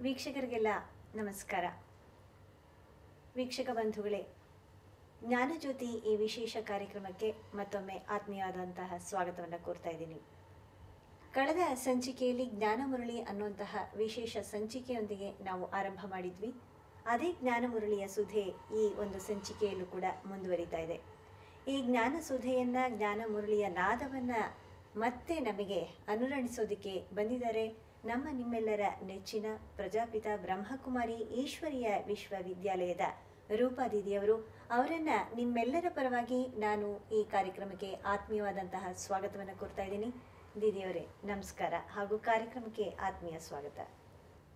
ವೀಕ್ಷಕರಿಗೆಲ್ಲ ನಮಸ್ಕಾರ. ವೀಕ್ಷಕ ಬಂಧುಗಳೇ, ಜ್ಞಾನಜ್ಯೋತಿ ಈ ವಿಶೇಷ ಕಾರ್ಯಕ್ರಮಕ್ಕೆ ಮತ್ತೊಮ್ಮೆ ಆತ್ಮೀಯವಾದಂತಹ ಸ್ವಾಗತವನ್ನು ಕೋರ್ತಾ ಇದ್ದೀನಿ. ಕಳೆದ ಸಂಚಿಕೆಯಲ್ಲಿ ಜ್ಞಾನಮುರಳಿ ಅನ್ನುವಂತಹ ವಿಶೇಷ ಸಂಚಿಕೆಯೊಂದಿಗೆ ನಾವು ಆರಂಭ ಮಾಡಿದ್ವಿ. ಅದೇ ಜ್ಞಾನಮುರಳಿಯ ಸುಧೆ ಈ ಒಂದು ಸಂಚಿಕೆಯಲ್ಲೂ ಕೂಡ ಮುಂದುವರಿತಾ ಇದೆ. ಈ ಜ್ಞಾನ ಸುಧೆಯನ್ನ, ಜ್ಞಾನಮುರಳಿಯ ನಾದವನ್ನ ಮತ್ತೆ ನಮಗೆ ಅನುರಣಿಸೋದಕ್ಕೆ ಬಂದಿದ್ದಾರೆ ನಮ್ಮ ನಿಮ್ಮೆಲ್ಲರ ನೆಚ್ಚಿನ ಪ್ರಜಾಪಿತ ಬ್ರಹ್ಮಕುಮಾರಿ ಈಶ್ವರೀಯ ವಿಶ್ವವಿದ್ಯಾಲಯದ ರೂಪಾ ದೀದಿಯವರು. ಅವರನ್ನ ನಿಮ್ಮೆಲ್ಲರ ಪರವಾಗಿ ನಾನು ಈ ಕಾರ್ಯಕ್ರಮಕ್ಕೆ ಆತ್ಮೀಯವಾದಂತಹ ಸ್ವಾಗತವನ್ನು ಕೋರ್ತಾ ಇದ್ದೀನಿ. ದೀದಿಯವರೇ ನಮಸ್ಕಾರ ಹಾಗೂ ಕಾರ್ಯಕ್ರಮಕ್ಕೆ ಆತ್ಮೀಯ ಸ್ವಾಗತ.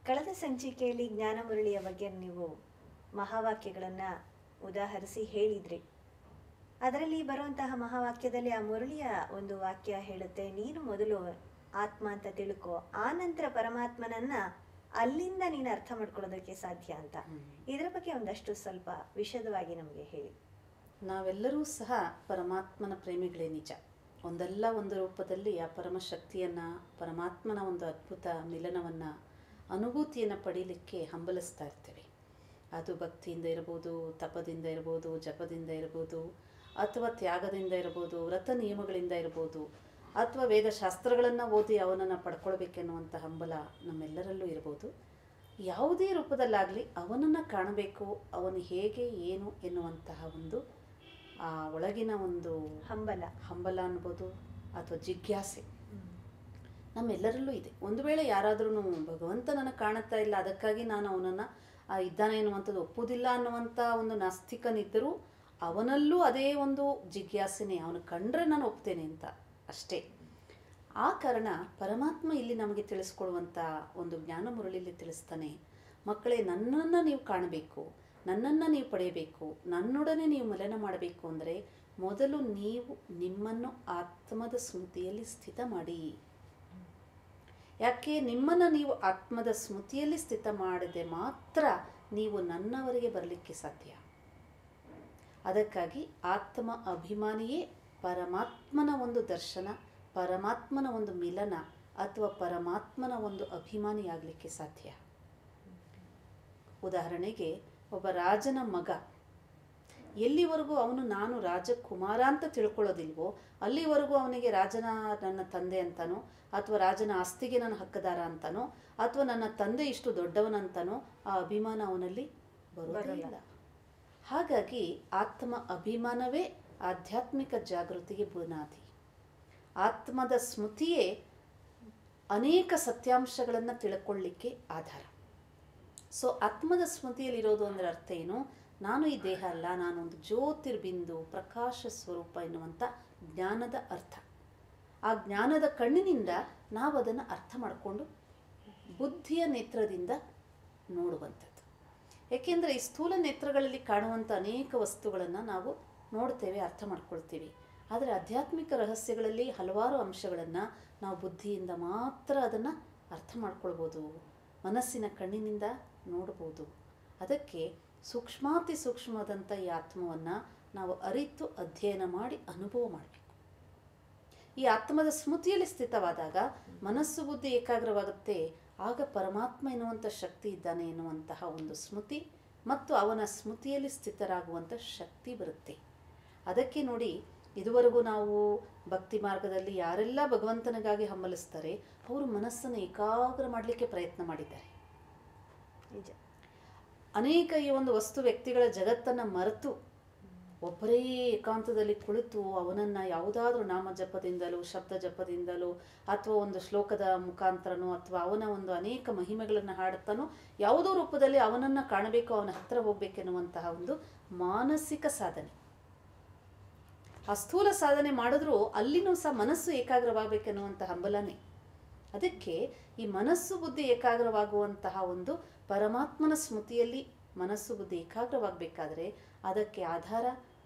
ಕಳೆದ ಸಂಚಿಕೆಯಲ್ಲಿ ಜ್ಞಾನಮುರಳಿಯ ಬಗ್ಗೆ ನೀವು ಮಹಾವಾಕ್ಯಗಳನ್ನು ಉದಾಹರಿಸಿ ಹೇಳಿದ್ರಿ. ಅದರಲ್ಲಿ ಬರುವಂತಹ ಮಹಾವಾಕ್ಯದಲ್ಲಿ ಆ ಮುರಳಿಯ ಒಂದು ವಾಕ್ಯ ಹೇಳುತ್ತೆ, ನೀನು ಮೊದಲು ಆತ್ಮ ಅಂತ ತಿಳ್ಕೊ, ಆ ನಂತರ ಪರಮಾತ್ಮನನ್ನ ಅಲ್ಲಿಂದ ನೀನು ಅರ್ಥ ಮಾಡ್ಕೊಳ್ಳೋದಕ್ಕೆ ಸಾಧ್ಯ ಅಂತ. ಇದರ ಬಗ್ಗೆ ಒಂದಷ್ಟು ಸ್ವಲ್ಪ ವಿಶದವಾಗಿ ನಮಗೆ ಹೇಳಿ. ನಾವೆಲ್ಲರೂ ಸಹ ಪರಮಾತ್ಮನ ಪ್ರೇಮಿಗಳೇ ನಿಜ. ಒಂದಲ್ಲ ಒಂದು ರೂಪದಲ್ಲಿ ಆ ಪರಮಶಕ್ತಿಯನ್ನು, ಪರಮಾತ್ಮನ ಒಂದು ಅದ್ಭುತ ಮಿಲನವನ್ನು, ಅನುಭೂತಿಯನ್ನು ಪಡೀಲಿಕ್ಕೆ ಹಂಬಲಿಸ್ತಾ ಇರ್ತೇವೆ. ಅದು ಭಕ್ತಿಯಿಂದ ಇರ್ಬೋದು, ತಪದಿಂದ ಇರ್ಬೋದು, ಜಪದಿಂದ ಇರ್ಬೋದು, ಅಥವಾ ತ್ಯಾಗದಿಂದ ಇರ್ಬೋದು, ವ್ರತ ನಿಯಮಗಳಿಂದ ಇರ್ಬೋದು, ಅಥವಾ ವೇದಶಾಸ್ತ್ರಗಳನ್ನು ಓದಿ ಅವನನ್ನು ಪಡ್ಕೊಳ್ಬೇಕೆನ್ನುವಂಥ ಹಂಬಲ ನಮ್ಮೆಲ್ಲರಲ್ಲೂ ಇರ್ಬೋದು. ಯಾವುದೇ ರೂಪದಲ್ಲಾಗಲಿ ಅವನನ್ನು ಕಾಣಬೇಕು, ಅವನು ಹೇಗೆ ಏನು ಎನ್ನುವಂತಹ ಒಂದು ಆ ಒಳಗಿನ ಒಂದು ಹಂಬಲ ಅನ್ಬೋದು, ಅಥವಾ ಜಿಜ್ಞಾಸೆ ನಮ್ಮೆಲ್ಲರಲ್ಲೂ ಇದೆ. ಒಂದು ವೇಳೆ ಯಾರಾದ್ರೂ ಭಗವಂತ ನನಗೆ ಕಾಣುತ್ತಾ ಇಲ್ಲ, ಅದಕ್ಕಾಗಿ ನಾನು ಅವನನ್ನು ಇದ್ದಾನೆ ಎನ್ನುವಂಥದ್ದು ಒಪ್ಪುವುದಿಲ್ಲ ಅನ್ನುವಂಥ ಒಂದು ನಾಸ್ತಿಕನಿದ್ದರೂ ಅವನಲ್ಲೂ ಅದೇ ಒಂದು ಜಿಜ್ಞಾಸೆನೇ, ಅವನು ಕಂಡ್ರೆ ನಾನು ಒಪ್ತೇನೆ ಅಂತ ಅಷ್ಟೇ. ಆ ಕಾರಣ ಪರಮಾತ್ಮ ಇಲ್ಲಿ ನಮಗೆ ತಿಳಿಸ್ಕೊಡುವಂಥ ಒಂದು ಜ್ಞಾನ ಮುರಳಿಯಲ್ಲಿ ತಿಳಿಸ್ತಾನೆ, ಮಕ್ಕಳೇ ನನ್ನನ್ನು ನೀವು ಕಾಣಬೇಕು, ನನ್ನನ್ನು ನೀವು ಪಡೆಯಬೇಕು, ನನ್ನೊಡನೆ ನೀವು ಮಿಲನ ಮಾಡಬೇಕು ಅಂದರೆ ಮೊದಲು ನೀವು ನಿಮ್ಮನ್ನು ಆತ್ಮದ ಸ್ಮೃತಿಯಲ್ಲಿ ಸ್ಥಿತ ಮಾಡಿ. ಯಾಕೆ? ನಿಮ್ಮನ್ನು ನೀವು ಆತ್ಮದ ಸ್ಮೃತಿಯಲ್ಲಿ ಸ್ಥಿತ ಮಾಡಿದೆ ಮಾತ್ರ ನೀವು ನನ್ನವರೆಗೆ ಬರಲಿಕ್ಕೆ ಸಾಧ್ಯ. ಅದಕ್ಕಾಗಿ ಆತ್ಮ ಅಭಿಮಾನಿಯೇ ಪರಮಾತ್ಮನ ಒಂದು ದರ್ಶನ, ಪರಮಾತ್ಮನ ಒಂದು ಮಿಲನ ಅಥವಾ ಪರಮಾತ್ಮನ ಒಂದು ಅಭಿಮಾನಿಯಾಗಲಿಕ್ಕೆ ಸಾಧ್ಯ. ಉದಾಹರಣೆಗೆ, ಒಬ್ಬ ರಾಜನ ಮಗ ಎಲ್ಲಿವರೆಗೂ ಅವನು ನಾನು ರಾಜಕುಮಾರ ಅಂತ ತಿಳ್ಕೊಳ್ಳೋದಿಲ್ವೋ ಅಲ್ಲಿವರೆಗೂ ಅವನಿಗೆ ರಾಜನ ನನ್ನ ತಂದೆ ಅಂತಾನೋ, ಅಥವಾ ರಾಜನ ಆಸ್ತಿಗೆ ನನ್ನ ಹಕ್ಕದಾರ ಅಂತಾನೋ, ಅಥವಾ ನನ್ನ ತಂದೆ ಇಷ್ಟು ದೊಡ್ಡವನಂತಾನೋ ಆ ಅಭಿಮಾನ ಅವನಲ್ಲಿ ಬರೋದಿಲ್ಲ. ಹಾಗಾಗಿ ಆತ್ಮ ಅಭಿಮಾನವೇ ಆಧ್ಯಾತ್ಮಿಕ ಜಾಗೃತಿಗೆ ಬುನಾದಿ. ಆತ್ಮದ ಸ್ಮೃತಿಯೇ ಅನೇಕ ಸತ್ಯಾಂಶಗಳನ್ನು ತಿಳ್ಕೊಳ್ಳಿಕ್ಕೆ ಆಧಾರ. ಸೊ ಆತ್ಮದ ಸ್ಮೃತಿಯಲ್ಲಿರೋದು ಅಂದರೆ ಅರ್ಥ ಏನು? ನಾನು ಈ ದೇಹ ಅಲ್ಲ, ನಾನೊಂದು ಜ್ಯೋತಿರ್ಬಿಂದು, ಪ್ರಕಾಶ ಸ್ವರೂಪ ಎನ್ನುವಂಥ ಜ್ಞಾನದ ಅರ್ಥ. ಆ ಜ್ಞಾನದ ಕಣ್ಣಿನಿಂದ ನಾವು ಅದನ್ನು ಅರ್ಥ ಮಾಡಿಕೊಂಡು ಬುದ್ಧಿಯ ನೇತ್ರದಿಂದ ನೋಡುವಂಥದ್ದು. ಏಕೆಂದರೆ ಈ ಸ್ಥೂಲ ನೇತ್ರಗಳಲ್ಲಿ ಕಾಣುವಂಥ ಅನೇಕ ವಸ್ತುಗಳನ್ನು ನಾವು ನೋಡ್ತೇವೆ, ಅರ್ಥ ಮಾಡ್ಕೊಳ್ತೀವಿ. ಆದರೆ ಆಧ್ಯಾತ್ಮಿಕ ರಹಸ್ಯಗಳಲ್ಲಿ ಹಲವಾರು ಅಂಶಗಳನ್ನು ನಾವು ಬುದ್ಧಿಯಿಂದ ಮಾತ್ರ ಅದನ್ನು ಅರ್ಥ ಮಾಡ್ಕೊಳ್ಬೋದು, ಮನಸ್ಸಿನ ಕಣ್ಣಿನಿಂದ ನೋಡ್ಬೋದು. ಅದಕ್ಕೆ ಸೂಕ್ಷ್ಮಾತಿ ಸೂಕ್ಷ್ಮವಾದಂಥ ಈ ಆತ್ಮವನ್ನು ನಾವು ಅರಿತು ಅಧ್ಯಯನ ಮಾಡಿ ಅನುಭವ ಮಾಡಬೇಕು. ಈ ಆತ್ಮದ ಸ್ಮೃತಿಯಲ್ಲಿ ಸ್ಥಿತವಾದಾಗ ಮನಸ್ಸು ಬುದ್ಧಿ ಏಕಾಗ್ರವಾಗುತ್ತೆ. ಆಗ ಪರಮಾತ್ಮ ಎನ್ನುವಂಥ ಶಕ್ತಿ ಇದ್ದಾನೆ ಎನ್ನುವಂತಹ ಒಂದು ಸ್ಮೃತಿ ಮತ್ತು ಅವನ ಸ್ಮೃತಿಯಲ್ಲಿ ಸ್ಥಿತರಾಗುವಂಥ ಶಕ್ತಿ ಬರುತ್ತೆ. ಅದಕ್ಕೆ ನೋಡಿ, ಇದುವರೆಗೂ ನಾವು ಭಕ್ತಿ ಮಾರ್ಗದಲ್ಲಿ ಯಾರೆಲ್ಲ ಭಗವಂತನಿಗಾಗಿ ಹಂಬಲಿಸ್ತಾರೆ ಅವರು ಮನಸ್ಸನ್ನು ಏಕಾಗ್ರ ಮಾಡಲಿಕ್ಕೆ ಪ್ರಯತ್ನ ಮಾಡಿದ್ದಾರೆ. ನಿಜ. ಅನೇಕ ಈ ಒಂದು ವಸ್ತು ವ್ಯಕ್ತಿಗಳ ಜಗತ್ತನ್ನು ಮರೆತು ಒಬ್ಬರೇ ಏಕಾಂತದಲ್ಲಿ ಕುಳಿತು ಅವನನ್ನು ಯಾವುದಾದ್ರೂ ನಾಮ ಜಪದಿಂದಲೋ, ಶಬ್ದ ಜಪದಿಂದಲೋ, ಅಥವಾ ಒಂದು ಶ್ಲೋಕದ ಮುಖಾಂತರನೋ, ಅಥವಾ ಅವನ ಒಂದು ಅನೇಕ ಮಹಿಮೆಗಳನ್ನು ಹಾಡುತ್ತಾನೋ, ಯಾವುದೋ ರೂಪದಲ್ಲಿ ಅವನನ್ನು ಕಾಣಬೇಕು, ಅವನ ಹತ್ತಿರ ಹೋಗ್ಬೇಕೆನ್ನುವಂತಹ ಒಂದು ಮಾನಸಿಕ ಸಾಧನೆ. ಆ ಸ್ಥೂಲ ಸಾಧನೆ ಮಾಡಿದ್ರೂ ಅಲ್ಲಿನೂ ಸಹ ಮನಸ್ಸು ಏಕಾಗ್ರವಾಗಬೇಕೆನ್ನುವಂಥ ಹಂಬಲನೇ. ಅದಕ್ಕೆ ಈ ಮನಸ್ಸು ಬುದ್ಧಿ ಏಕಾಗ್ರವಾಗುವಂತಹ ಒಂದು ಪರಮಾತ್ಮನ ಸ್ಮೃತಿಯಲ್ಲಿ ಮನಸ್ಸು ಬುದ್ಧಿ ಏಕಾಗ್ರವಾಗಬೇಕಾದ್ರೆ ಅದಕ್ಕೆ ಆಧಾರ,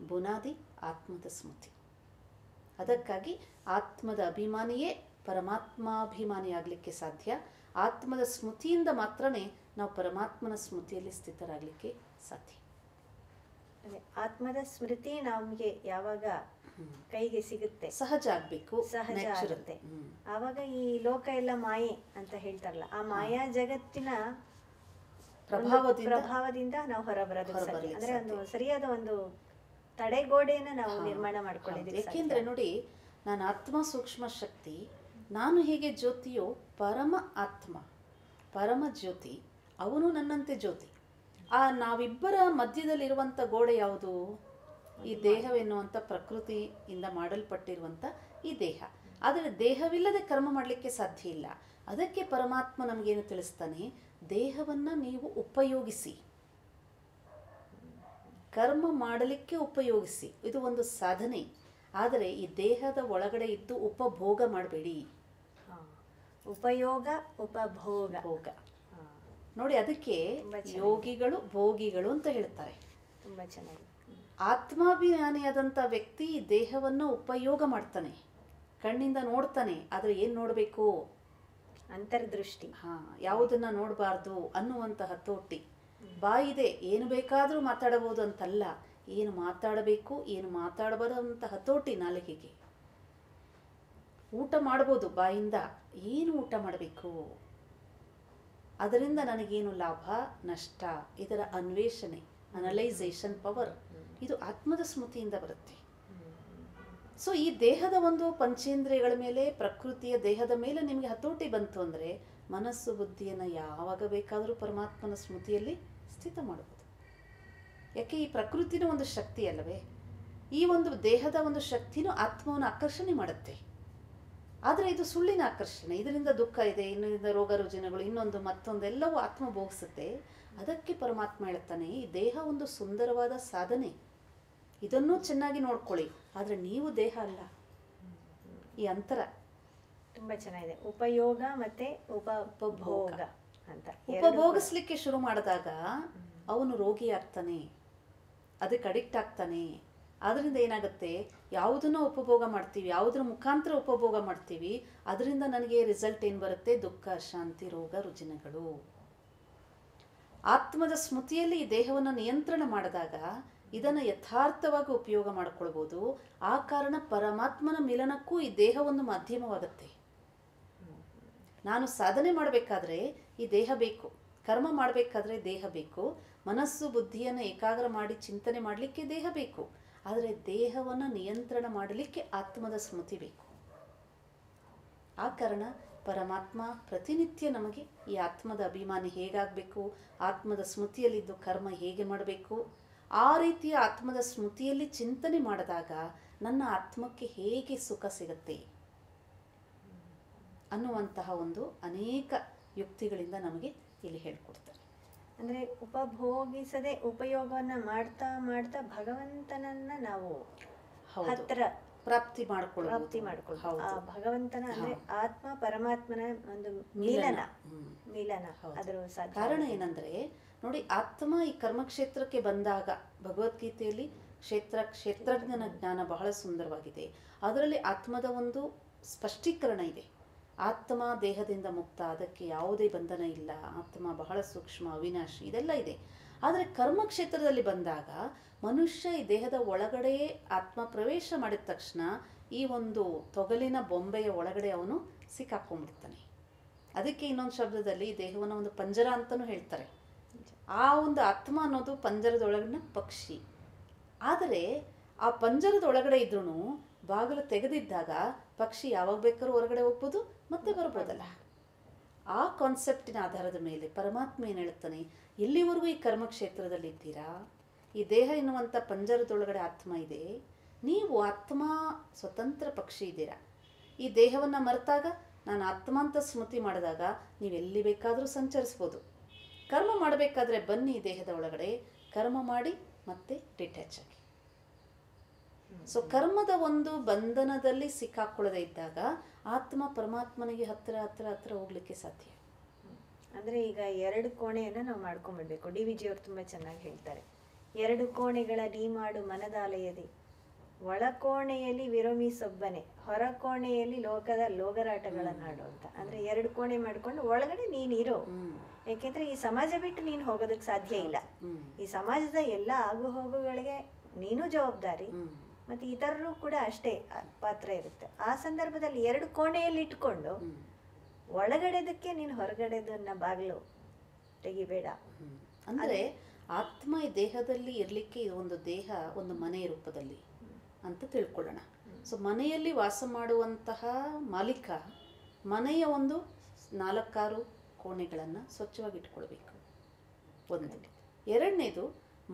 ಬುನಾದಿ ಆತ್ಮದ ಸ್ಮೃತಿ. ಅದಕ್ಕಾಗಿ ಆತ್ಮದ ಅಭಿಮಾನಿಯೇ ಪರಮಾತ್ಮಾಭಿಮಾನಿಯಾಗಲಿಕ್ಕೆ ಸಾಧ್ಯ. ಆತ್ಮದ ಸ್ಮೃತಿಯಿಂದ ಮಾತ್ರನೇ ನಾವು ಪರಮಾತ್ಮನ ಸ್ಮೃತಿಯಲ್ಲಿ ಸ್ಥಿತರಾಗಲಿಕ್ಕೆ ಸಾಧ್ಯ. ಆತ್ಮದ ಸ್ಮೃತಿ ನಮಗೆ ಯಾವಾಗ ಕೈಗೆ ಸಿಗುತ್ತೆ, ಸಹಜ ಆಗಬೇಕು, ಸಹಜ ಆಗುತ್ತೆ. ಆವಾಗ ಈ ಲೋಕ ಎಲ್ಲ ಮಾಯೆ ಅಂತ ಹೇಳ್ತಾರಲ್ಲ, ಆ ಮಾಯಾ ಜಗತ್ತಿನ ಪ್ರಭಾವದಿಂದ ನಾವು ಹೊರಬರೋದಕ್ಕೆ ಸಾಧ್ಯ. ಅಂದ್ರೆ ಒಂದು ಸರಿಯಾದ ಒಂದು ತಡೆಗೋಡೆಯನ್ನ ನಾವು ನಿರ್ಮಾಣ ಮಾಡ್ಕೊಳ್ಳೋದಕ್ಕೆ. ಯಾಕೆಂದ್ರೆ ನೋಡಿ, ನಾನು ಆತ್ಮ ಸೂಕ್ಷ್ಮ ಶಕ್ತಿ, ನಾನು ಹೇಗೆ ಜ್ಯೋತಿಯೋ ಪರಮ ಆತ್ಮ ಪರಮ ಜ್ಯೋತಿ, ಅವನು ನನ್ನಂತೆ ಜ್ಯೋತಿ. ನಾವಿಬ್ಬರ ಮಧ್ಯದಲ್ಲಿರುವಂಥ ಗೋಡೆ ಯಾವುದು? ಈ ದೇಹವೆನ್ನುವಂಥ ಪ್ರಕೃತಿಯಿಂದ ಮಾಡಲ್ಪಟ್ಟಿರುವಂಥ ಈ ದೇಹ. ಆದರೆ ದೇಹವಿಲ್ಲದೆ ಕರ್ಮ ಮಾಡಲಿಕ್ಕೆ ಸಾಧ್ಯ ಇಲ್ಲ. ಅದಕ್ಕೆ ಪರಮಾತ್ಮ ನಮಗೇನು ತಿಳಿಸ್ತಾನೆ? ದೇಹವನ್ನು ನೀವು ಉಪಯೋಗಿಸಿ, ಕರ್ಮ ಮಾಡಲಿಕ್ಕೆ ಉಪಯೋಗಿಸಿ. ಇದು ಒಂದು ಸಾಧನೆ. ಆದರೆ ಈ ದೇಹದ ಒಳಗಡೆ ಇದ್ದು ಉಪಭೋಗ ಮಾಡಬೇಡಿ. ಉಪಯೋಗ ಉಪಭೋಗ ಭೋಗ ನೋಡಿ, ಅದಕ್ಕೆ ಯೋಗಿಗಳು ಭೋಗಿಗಳು ಅಂತ ಹೇಳ್ತಾರೆ. ತುಂಬಾ ಚೆನ್ನಾಗಿ. ಆತ್ಮಾಭಿಮಾನಿಯಾದಂಥ ವ್ಯಕ್ತಿ ದೇಹವನ್ನು ಉಪಯೋಗ ಮಾಡ್ತಾನೆ, ಕಣ್ಣಿಂದ ನೋಡ್ತಾನೆ. ಆದರೆ ಏನು ನೋಡಬೇಕು? ಅಂತರ್ದೃಷ್ಟಿ. ಯಾವುದನ್ನ ನೋಡಬಾರ್ದು ಅನ್ನುವಂತಹ ತೋಟಿ. ಬಾಯಿದೆ, ಏನು ಬೇಕಾದರೂ ಮಾತಾಡಬಹುದು ಅಂತಲ್ಲ, ಏನು ಮಾತಾಡಬೇಕು ಏನು ಮಾತಾಡಬಾರದು ಅಂತ ಹತೋಟಿ ನಾಲಿಗೆಗೆ. ಊಟ ಮಾಡ್ಬೋದು ಬಾಯಿಂದ, ಏನು ಊಟ ಮಾಡಬೇಕು, ಅದರಿಂದ ನನಗೇನು ಲಾಭ ನಷ್ಟ, ಇದರ ಅನ್ವೇಷಣೆ, ಅನಲೈಸೇಷನ್ ಪವರ್, ಇದು ಆತ್ಮದ ಸ್ಮೃತಿಯಿಂದ ಬರುತ್ತೆ. ಸೊ ಈ ದೇಹದ ಒಂದು ಪಂಚೇಂದ್ರಿಯಗಳ ಮೇಲೆ, ಪ್ರಕೃತಿಯ ದೇಹದ ಮೇಲೆ ನಿಮಗೆ ಹತೋಟಿ ಬಂತು ಅಂದರೆ ಮನಸ್ಸು ಬುದ್ಧಿಯನ್ನು ಯಾವಾಗ ಬೇಕಾದರೂ ಪರಮಾತ್ಮನ ಸ್ಮೃತಿಯಲ್ಲಿ ಸ್ಥಿತ ಮಾಡಬಹುದು. ಯಾಕೆ? ಈ ಪ್ರಕೃತಿನ ಒಂದು ಶಕ್ತಿ ಅಲ್ಲವೇ? ಈ ಒಂದು ದೇಹದ ಒಂದು ಶಕ್ತಿನೂ ಆತ್ಮವನ್ನು ಆಕರ್ಷಣೆ ಮಾಡುತ್ತೆ. ಆದರೆ ಇದು ಸುಳ್ಳಿನ ಆಕರ್ಷಣೆ. ಇದರಿಂದ ದುಃಖ ಇದೆ, ಇನ್ನಿಂದ ರೋಗ ರುಜಿನಗಳು, ಇನ್ನೊಂದು ಮತ್ತೊಂದು ಎಲ್ಲವೂ ಆತ್ಮ ಭೋಗಿಸುತ್ತೆ. ಅದಕ್ಕೆ ಪರಮಾತ್ಮ ಹೇಳ್ತಾನೆ, ಈ ದೇಹ ಒಂದು ಸುಂದರವಾದ ಸಾಧನೆ, ಇದನ್ನೂ ಚೆನ್ನಾಗಿ ನೋಡ್ಕೊಳ್ಳಿ. ಆದರೆ ನೀವು ದೇಹ ಅಲ್ಲ. ಈ ಅಂತರ ತುಂಬಾ ಚೆನ್ನಾಗಿದೆ. ಉಪಯೋಗ ಮತ್ತೆ ಉಪಭೋಗ ಅಂತ. ಉಪಭೋಗಿಸ್ಲಿಕ್ಕೆ ಶುರು ಮಾಡಿದಾಗ ಅವನು ರೋಗಿ ಆಗ್ತಾನೆ, ಅದಕ್ಕೆ ಅಡಿಕ್ಟ್ ಆಗ್ತಾನೆ. ಅದರಿಂದ ಏನಾಗುತ್ತೆ? ಯಾವುದನ್ನ ಉಪಭೋಗ ಮಾಡ್ತೀವಿ, ಯಾವುದ್ರ ಮುಖಾಂತರ ಉಪಭೋಗ ಮಾಡ್ತೀವಿ, ಅದರಿಂದ ನನಗೆ ರಿಸಲ್ಟ್ ಏನು ಬರುತ್ತೆ? ದುಃಖ, ಶಾಂತಿ, ರೋಗ ರುಜಿನಗಳು. ಆತ್ಮದ ಸ್ಮೃತಿಯಲ್ಲಿ ಈ ದೇಹವನ್ನು ನಿಯಂತ್ರಣ ಮಾಡಿದಾಗ ಇದನ್ನು ಯಥಾರ್ಥವಾಗಿ ಉಪಯೋಗ ಮಾಡಿಕೊಳ್ಬೋದು. ಆ ಕಾರಣ ಪರಮಾತ್ಮನ ಮಿಲನಕ್ಕೂ ಈ ದೇಹ ಒಂದು ಮಾಧ್ಯಮವಾಗುತ್ತೆ. ನಾನು ಸಾಧನೆ ಮಾಡಬೇಕಾದ್ರೆ ಈ ದೇಹ ಬೇಕು, ಕರ್ಮ ಮಾಡಬೇಕಾದ್ರೆ ದೇಹ ಬೇಕು, ಮನಸ್ಸು ಬುದ್ಧಿಯನ್ನು ಏಕಾಗ್ರ ಮಾಡಿ ಚಿಂತನೆ ಮಾಡಲಿಕ್ಕೆ ದೇಹ ಬೇಕು. ಆದರೆ ದೇಹವನ್ನು ನಿಯಂತ್ರಣ ಮಾಡಲಿಕ್ಕೆ ಆತ್ಮದ ಸ್ಮೃತಿ ಬೇಕು. ಆ ಕಾರಣ ಪರಮಾತ್ಮ ಪ್ರತಿನಿತ್ಯ ನಮಗೆ ಈ ಆತ್ಮದ ಅಭಿಮಾನಿ ಹೇಗಾಗಬೇಕು, ಆತ್ಮದ ಸ್ಮೃತಿಯಲ್ಲಿದ್ದು ಕರ್ಮ ಹೇಗೆ ಮಾಡಬೇಕು, ಆ ರೀತಿಯ ಆತ್ಮದ ಸ್ಮೃತಿಯಲ್ಲಿ ಚಿಂತನೆ ಮಾಡಿದಾಗ ನನ್ನ ಆತ್ಮಕ್ಕೆ ಹೇಗೆ ಸುಖ ಸಿಗುತ್ತೆ ಅನ್ನುವಂತಹ ಒಂದು ಅನೇಕ ಯುಕ್ತಿಗಳಿಂದ ನಮಗೆ ಇಲ್ಲಿ ಹೇಳ್ಕೊಡ್ತಾರೆ. ಅಂದರೆ ಉಪಭೋಗಿಸದೆ ಉಪಯೋಗವನ್ನ ಮಾಡ್ತಾ ಮಾಡ್ತಾ ಭಗವಂತನನ್ನ ನಾವು ಹತ್ರ ಪ್ರಾಪ್ತಿ ಮಾಡ್ಕೊಳ್ಳೋದು. ಆ ಭಗವಂತನ ಅಂದ್ರೆ ಆತ್ಮ ಪರಮಾತ್ಮನ ಒಂದು ಮಿಲನ ಅದರ ಸಾಧ್ಯ. ಕಾರಣ ಏನಂದ್ರೆ ನೋಡಿ, ಆತ್ಮ ಈ ಕರ್ಮಕ್ಷೇತ್ರಕ್ಕೆ ಬಂದಾಗ ಭಗವದ್ಗೀತೆಯಲ್ಲಿ ಕ್ಷೇತ್ರಜ್ಞನ ಜ್ಞಾನ ಬಹಳ ಸುಂದರವಾಗಿದೆ. ಅದರಲ್ಲಿ ಆತ್ಮದ ಒಂದು ಸ್ಪಷ್ಟೀಕರಣ ಇದೆ. ಆತ್ಮ ದೇಹದಿಂದ ಮುಕ್ತ, ಅದಕ್ಕೆ ಯಾವುದೇ ಬಂಧನ ಇಲ್ಲ, ಆತ್ಮ ಬಹಳ ಸೂಕ್ಷ್ಮ, ಅವಿನಾಶಿ, ಇದೆಲ್ಲ ಇದೆ. ಆದರೆ ಕರ್ಮಕ್ಷೇತ್ರದಲ್ಲಿ ಬಂದಾಗ ಮನುಷ್ಯ ಈ ದೇಹದ ಒಳಗಡೆ ಆತ್ಮ ಪ್ರವೇಶ ಮಾಡಿದ ತಕ್ಷಣ ಈ ಒಂದು ತೊಗಲಿನ ಬೊಂಬೆಯ ಒಳಗಡೆ ಅವನು ಸಿಕ್ಕಾಕೊಂಡ್ಬಿಡ್ತಾನೆ. ಅದಕ್ಕೆ ಇನ್ನೊಂದು ಶಬ್ದದಲ್ಲಿ ಈ ದೇಹವನ್ನು ಒಂದು ಪಂಜರ ಅಂತಲೂ ಹೇಳ್ತಾರೆ. ಆ ಒಂದು ಆತ್ಮ ಅನ್ನೋದು ಪಂಜರದೊಳಗಿನ ಪಕ್ಷಿ. ಆದರೆ ಆ ಪಂಜರದ ಒಳಗಡೆ ಇದ್ರೂ ಬಾಗಿಲು ತೆಗೆದಿದ್ದಾಗ ಪಕ್ಷಿ ಯಾವಾಗ ಬೇಕಾದ್ರೂ ಹೊರಗಡೆ ಹೋಗ್ಬೋದು, ಮತ್ತೆ ಬರ್ಬೋದಲ್ಲ. ಆ ಕಾನ್ಸೆಪ್ಟಿನ ಆಧಾರದ ಮೇಲೆ ಪರಮಾತ್ಮ ಏನು ಹೇಳ್ತಾನೆ, ಎಲ್ಲಿವರೆಗೂ ಈ ಕರ್ಮಕ್ಷೇತ್ರದಲ್ಲಿ ಇದ್ದೀರಾ, ಈ ದೇಹ ಎನ್ನುವಂಥ ಪಂಜರದೊಳಗಡೆ ಆತ್ಮ ಇದೆ, ನೀವು ಆತ್ಮ ಸ್ವತಂತ್ರ ಪಕ್ಷಿ ಇದ್ದೀರಾ. ಈ ದೇಹವನ್ನು ಮರೆತಾಗ ನಾನು ಆತ್ಮ ಅಂತ ಸ್ಮೃತಿ ಮಾಡಿದಾಗ ನೀವೆಲ್ಲಿ ಬೇಕಾದರೂ ಸಂಚರಿಸ್ಬೋದು. ಕರ್ಮ ಮಾಡಬೇಕಾದ್ರೆ ಬನ್ನಿ ದೇಹದ ಒಳಗಡೆ, ಕರ್ಮ ಮಾಡಿ ಮತ್ತೆ ಡಿಟ್ಯಾಚ್ ಆಗಿ. ಸೊ ಕರ್ಮದ ಒಂದು ಬಂಧನದಲ್ಲಿ ಸಿಕ್ಕಾಕೊಳ್ಳದೆ ಇದ್ದಾಗ ಆತ್ಮ ಪರಮಾತ್ಮನಿಗೆ ಹತ್ತಿರ ಹತ್ತಿರ ಹತ್ತಿರ ಹೋಗ್ಲಿಕ್ಕೆ ಸಾಧ್ಯ. ಅಂದ್ರೆ ಈಗ ಎರಡು ಕೋಣೆಯನ್ನ ನಾವು ಮಾಡ್ಕೊಂಡ್ಬಿಡ್ಬೇಕು. ಡಿ ವಿ ಜಿ ಅವರು ತುಂಬಾ ಚೆನ್ನಾಗಿ ಹೇಳ್ತಾರೆ, ಎರಡು ಕೋಣೆಗಳ ನೀ ಮಾಡು ಮನದಾಲಯದಿ, ಒಳ ಕೋಣೆಯಲ್ಲಿ ವಿರಮಿಸೊಬ್ಬನೆ, ಹೊರ ಕೋಣೆಯಲ್ಲಿ ಲೋಕದ ಲೋಗರಾಟಗಳನ್ನಾಡು ಅಂತ. ಅಂದ್ರೆ ಎರಡು ಕೋಣೆ ಮಾಡ್ಕೊಂಡು ಒಳಗಡೆ ನೀನಿರೋ. ಯಾಕೆಂದ್ರೆ ಈ ಸಮಾಜ ಬಿಟ್ಟು ನೀನು ಹೋಗೋದಕ್ಕೆ ಸಾಧ್ಯ ಇಲ್ಲ. ಈ ಸಮಾಜದ ಎಲ್ಲ ಆಗು ಹೋಗುಗಳಿಗೆ ನೀನು ಜವಾಬ್ದಾರಿ, ಮತ್ತೆ ಇತರರು ಕೂಡ ಅಷ್ಟೇ ಪಾತ್ರ ಇರುತ್ತೆ. ಆ ಸಂದರ್ಭದಲ್ಲಿ ಎರಡು ಕೋಣೆಯಲ್ಲಿ ಇಟ್ಕೊಂಡು ಒಳಗಡೆದಕ್ಕೆ ನೀನು ಹೊರಗಡೆದನ್ನ ಬಾಗಿಲು ತೆಗಿಬೇಡ. ಅಂದರೆ ಆತ್ಮ ಈ ದೇಹದಲ್ಲಿ ಇರಲಿಕ್ಕೆ ಒಂದು ದೇಹ ಒಂದು ಮನೆಯ ರೂಪದಲ್ಲಿ ಅಂತ ತಿಳ್ಕೊಳ್ಳೋಣ. ಸೊ ಮನೆಯಲ್ಲಿ ವಾಸ ಮಾಡುವಂತಹ ಮಾಲೀಕ ಮನೆಯ ಒಂದು 4-6 ಕೋಣೆಗಳನ್ನು ಸ್ವಚ್ಛವಾಗಿ ಇಟ್ಕೊಳ್ಬೇಕು. ಒಂದು. ಎರಡನೇದು,